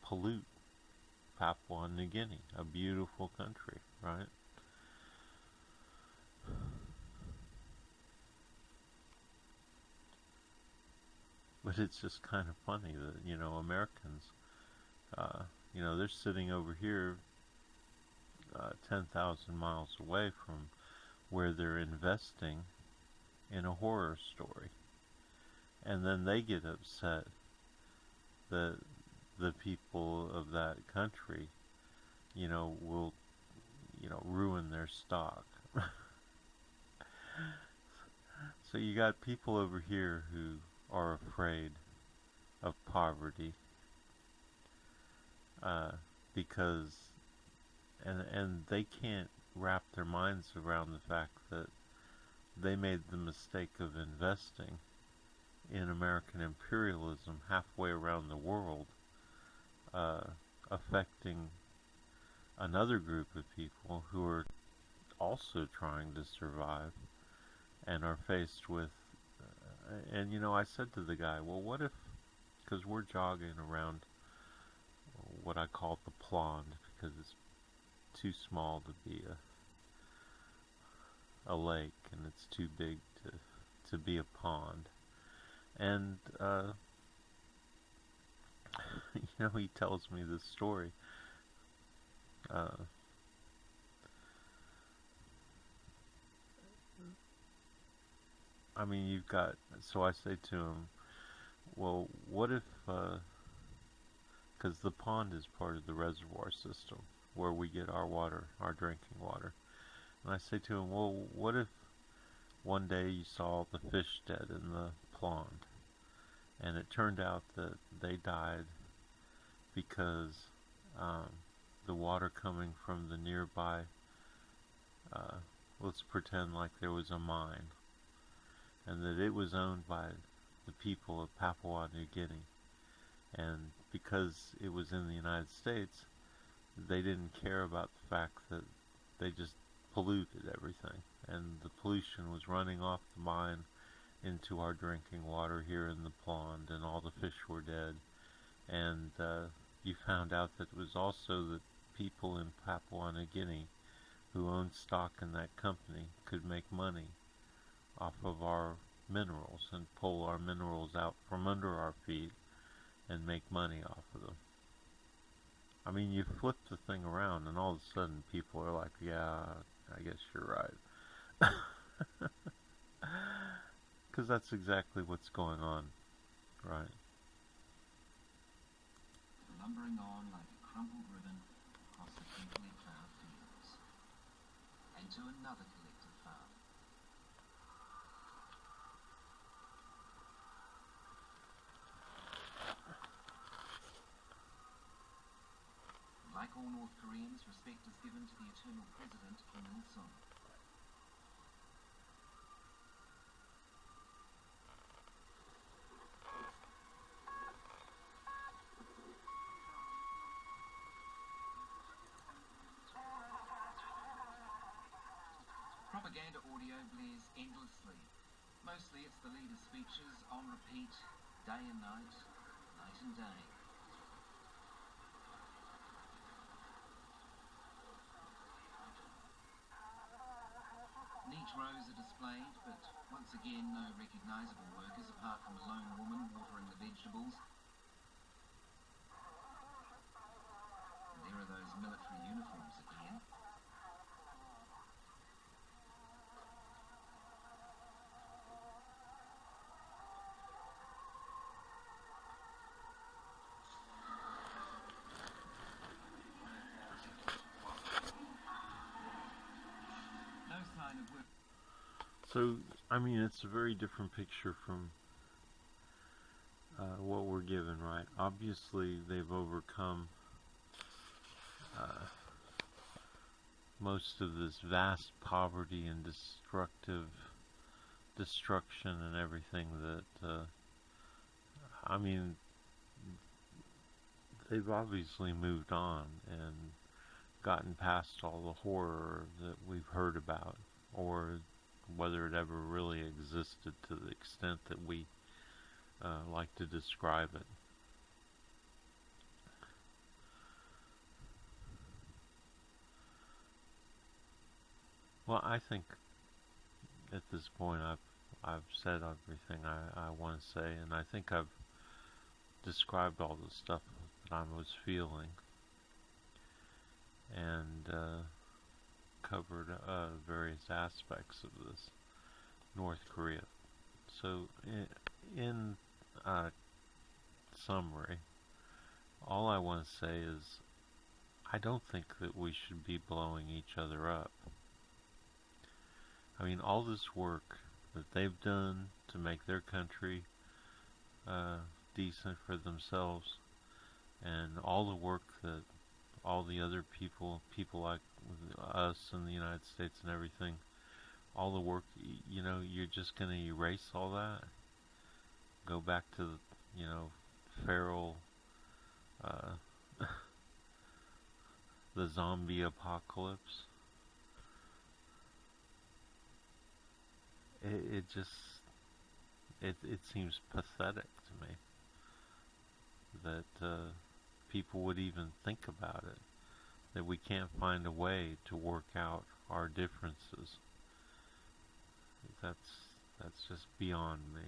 pollute Papua New Guinea, a beautiful country, right? But it's just kind of funny that, Americans, they're sitting over here 10,000 miles away from where they're investing in a horror story. And then they get upset that the people of that country, will, ruin their stock. So you got people over here who are afraid of poverty because and they can't wrap their minds around the fact that they made the mistake of investing in American imperialism halfway around the world, affecting another group of people who are also trying to survive and are faced with and I said to the guy, well, what if, because we're jogging around what I call the pond because it's too small to be a lake, and it's too big to be a pond. And he tells me this story. You've got, so I say to him, well, what if, because the pond is part of the reservoir system where we get our water, our drinking water. And I say to him, well, what if one day you saw the fish dead in the pond, and it turned out that they died because the water coming from the nearby let's pretend like there was a mine, and that it was owned by the people of Papua New Guinea, and because it was in the United States, they didn't care about the fact that they just polluted everything, and the pollution was running off the mine into our drinking water here in the pond, and all the fish were dead. And you found out that it was also the people in Papua New Guinea who owned stock in that company could make money off of our minerals and pull our minerals out from under our feet and make money off of them. I mean, you flip the thing around and all of a sudden people are like, yeah, I guess you're right. Because that's exactly what's going on, right? Lumbering on like a crumpled ribbon across the deeply ploughed fields, and to another collective farm. Like all North Koreans, respect is given to the eternal president, Kim Il-sung. Propaganda audio blares endlessly. Mostly it's the leader's speeches on repeat, day and night, night and day. Neat rows are displayed, but once again no recognisable workers apart from a lone woman watering the vegetables. And there are those military uniforms again. So, I mean, it's a very different picture from what we're given, right? Obviously, they've overcome most of this vast poverty and destruction and everything that, I mean, they've obviously moved on and gotten past all the horror that we've heard about, or whether it ever really existed to the extent that we like to describe it. Well, I think at this point I've said everything I want to say, and I think I've described all the stuff that I was feeling, and covered various aspects of this North Korea. So in summary, all I want to say is I don't think that we should be blowing each other up. I mean, all this work that they've done to make their country decent for themselves, and all the work that all the other people like us in the United States and everything, all the work, you know, you're just going to erase all that? Go back to, you know, feral, the zombie apocalypse? It just, it seems pathetic to me that people would even think about it, that we can't find a way to work out our differences. That's just beyond me.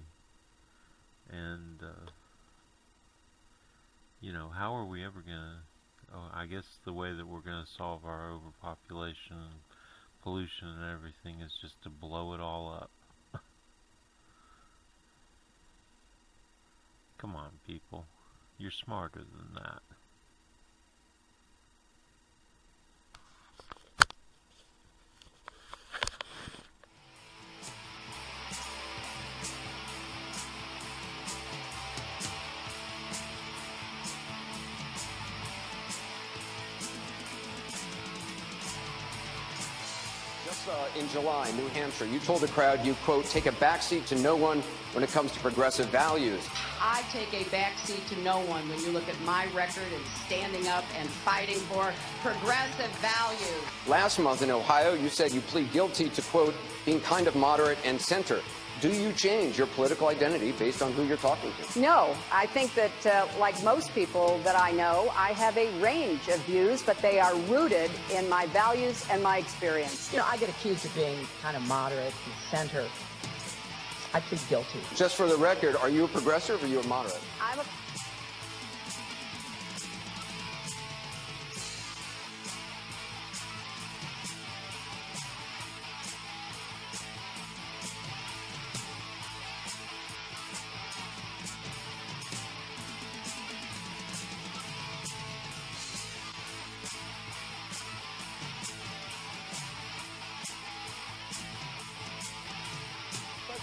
And you know, how are we ever gonna, I guess the way that we're gonna solve our overpopulation and pollution and everything is just to blow it all up. Come on, people. You're smarter than that. In July, New Hampshire, you told the crowd you, quote, take a backseat to no one when it comes to progressive values. I take a backseat to no one when you look at my record in standing up and fighting for progressive values. Last month in Ohio, you said you plead guilty to, quote, being kind of moderate and center. Do you change your political identity based on who you're talking to? No, I think that, like most people that I know, I have a range of views, but they are rooted in my values and my experience. You know, I get accused of being kind of moderate and center. I plead guilty. Just for the record, are you a progressive or are you a moderate? I'm a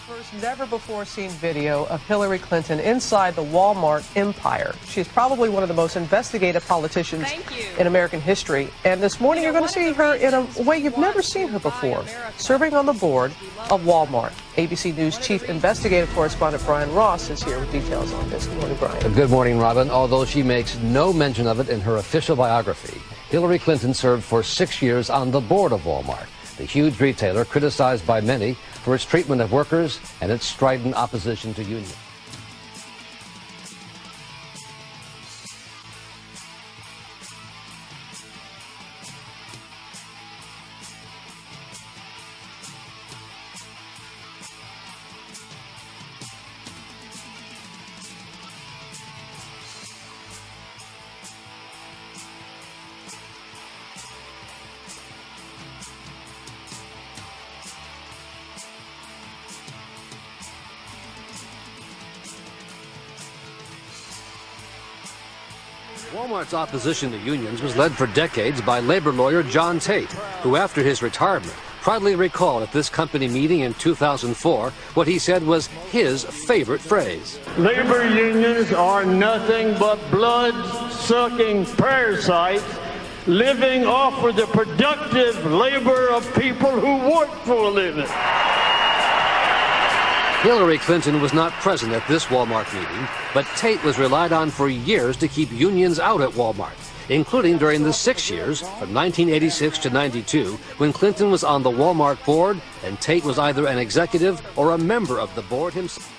First never-before-seen video of Hillary Clinton inside the Walmart empire. She's probably one of the most investigative politicians in American history. And this morning you're going to see her in a way you've never seen her before, serving on the board of Walmart. ABC News Chief Investigative Correspondent Brian Ross is here with details on this. Good morning, Brian. Good morning, Robin. Although she makes no mention of it in her official biography, Hillary Clinton served for 6 years on the board of Walmart, the huge retailer criticized by many for its treatment of workers and its strident opposition to unions. Walmart's opposition to unions was led for decades by labor lawyer John Tate, who after his retirement proudly recalled at this company meeting in 2004 what he said was his favorite phrase. Labor unions are nothing but blood-sucking parasites living off of the productive labor of people who work for a living. Hillary Clinton was not present at this Walmart meeting, but Tate was relied on for years to keep unions out at Walmart, including during the 6 years from 1986 to 92, when Clinton was on the Walmart board and Tate was either an executive or a member of the board himself.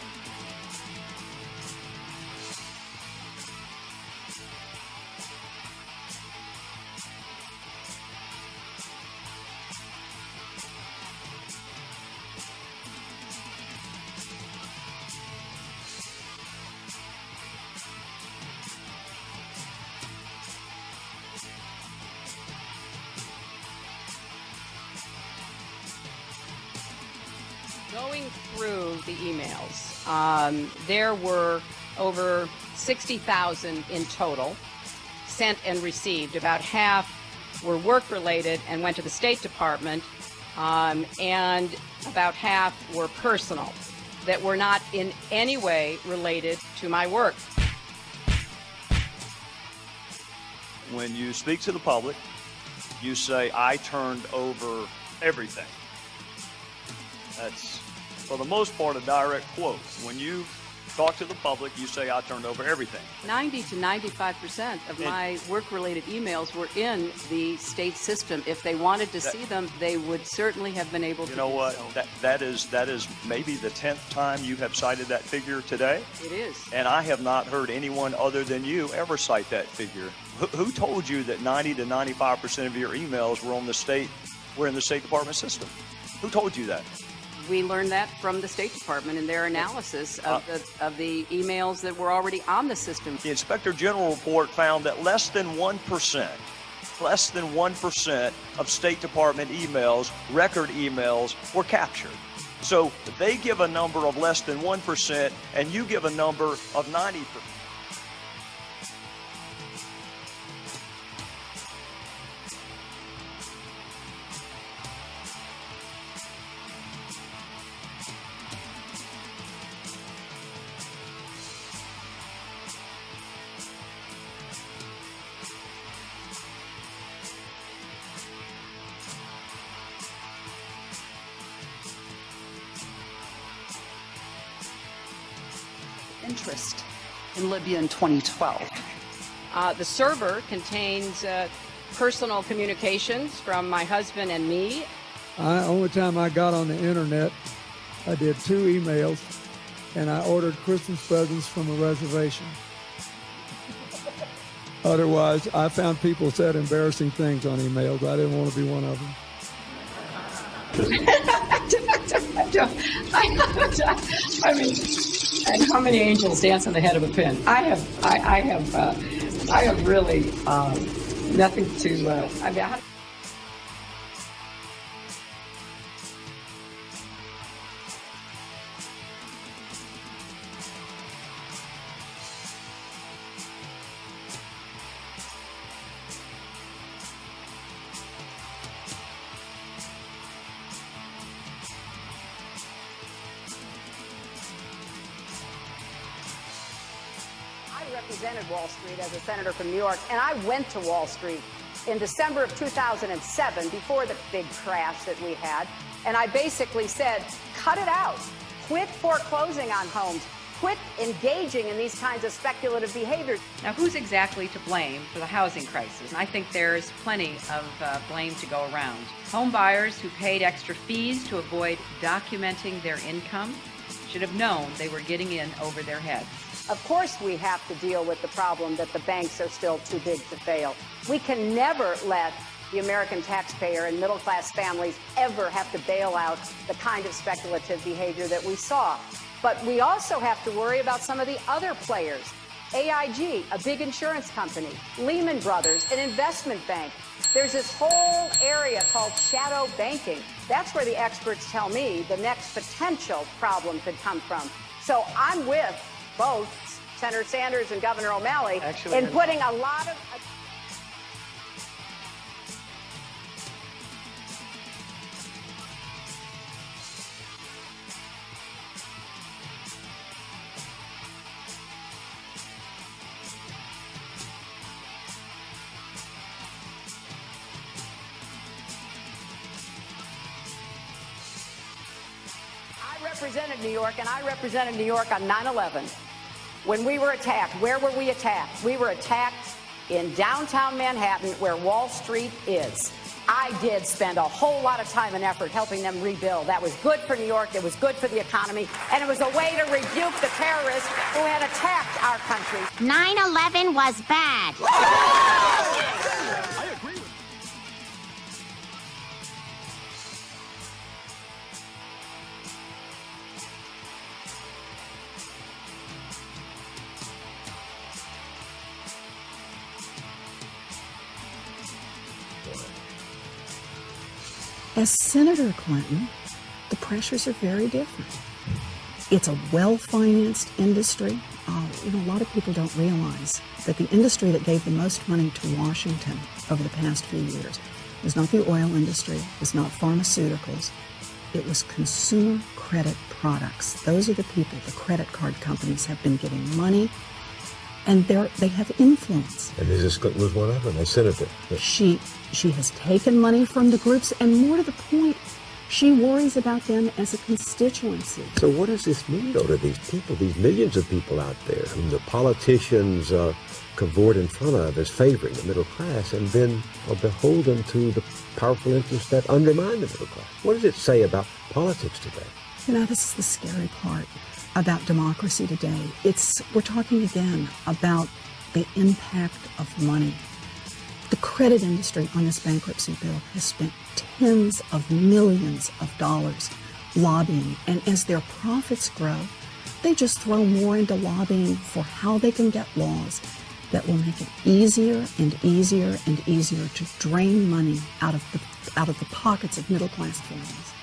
Going through the emails, there were over 60,000 in total sent and received. About half were work-related and went to the State Department, and about half were personal that were not in any way related to my work. When you speak to the public, you say, I turned over everything. That's, for the most part, a direct quote. When you talk to the public, you say, I turned over everything. 90 to 95% of my work-related emails were in the state system. If they wanted to see them, they would certainly have been able to. You know what? So. That is maybe the 10th time you have cited that figure today. It is. And I have not heard anyone other than you ever cite that figure. Who told you that 90 to 95% of your emails were in the State Department system? Who told you that? We learned that from the State Department in their analysis of the emails that were already on the system. The Inspector General report found that less than 1% of State Department emails, record emails, were captured. So they give a number of less than 1%, and you give a number of 90%. interest in Libya in 2012? The server contains personal communications from my husband and me. Only time I got on the internet, I did 2 emails, and I ordered Christmas presents from a reservation. Otherwise, I found people said embarrassing things on emails. I didn't want to be one of them. I mean, and how many angels dance on the head of a pin? I have really nothing to. I mean, represented Wall Street as a senator from New York, and I went to Wall Street in December of 2007, before the big crash that we had, and I basically said, cut it out. Quit foreclosing on homes. Quit engaging in these kinds of speculative behaviors. Now, who's exactly to blame for the housing crisis? And I think there's plenty of blame to go around. Home buyers who paid extra fees to avoid documenting their income should have known they were getting in over their heads. Of course we have to deal with the problem that the banks are still too big to fail. We can never let the American taxpayer and middle-class families ever have to bail out the kind of speculative behavior that we saw. But we also have to worry about some of the other players. AIG, a big insurance company, Lehman Brothers, an investment bank. There's this whole area called shadow banking. That's where the experts tell me the next potential problem could come from. So I'm with both Senator Sanders and Governor O'Malley in putting a lot of... I represented New York, and I represented New York on 9/11. When we were attacked, where were we attacked? We were attacked in downtown Manhattan, where Wall Street is. I did spend a whole lot of time and effort helping them rebuild. That was good for New York, it was good for the economy, and it was a way to rebuke the terrorists who had attacked our country. 9/11 was bad. I agree with you. As Senator Clinton, the pressures are very different. It's a well-financed industry. A lot of people don't realize that the industry that gave the most money to Washington over the past few years was not the oil industry, was not pharmaceuticals. It was consumer credit products. Those are the people, the credit card companies have been getting money, and they have influence. And Mrs. Clinton was one of them, a senator. She has taken money from the groups, and more to the point, she worries about them as a constituency. So what does this mean, though, to these people, these millions of people out there whom the politicians cavort in front of as favoring the middle class and then are beholden to the powerful interests that undermine the middle class? What does it say about politics today? This is the scary part about democracy today. We're talking again about the impact of money. The credit industry on this bankruptcy bill has spent tens of millions of dollars lobbying, and as their profits grow, they just throw more into lobbying for how they can get laws that will make it easier and easier and easier to drain money out of the pockets of middle-class families.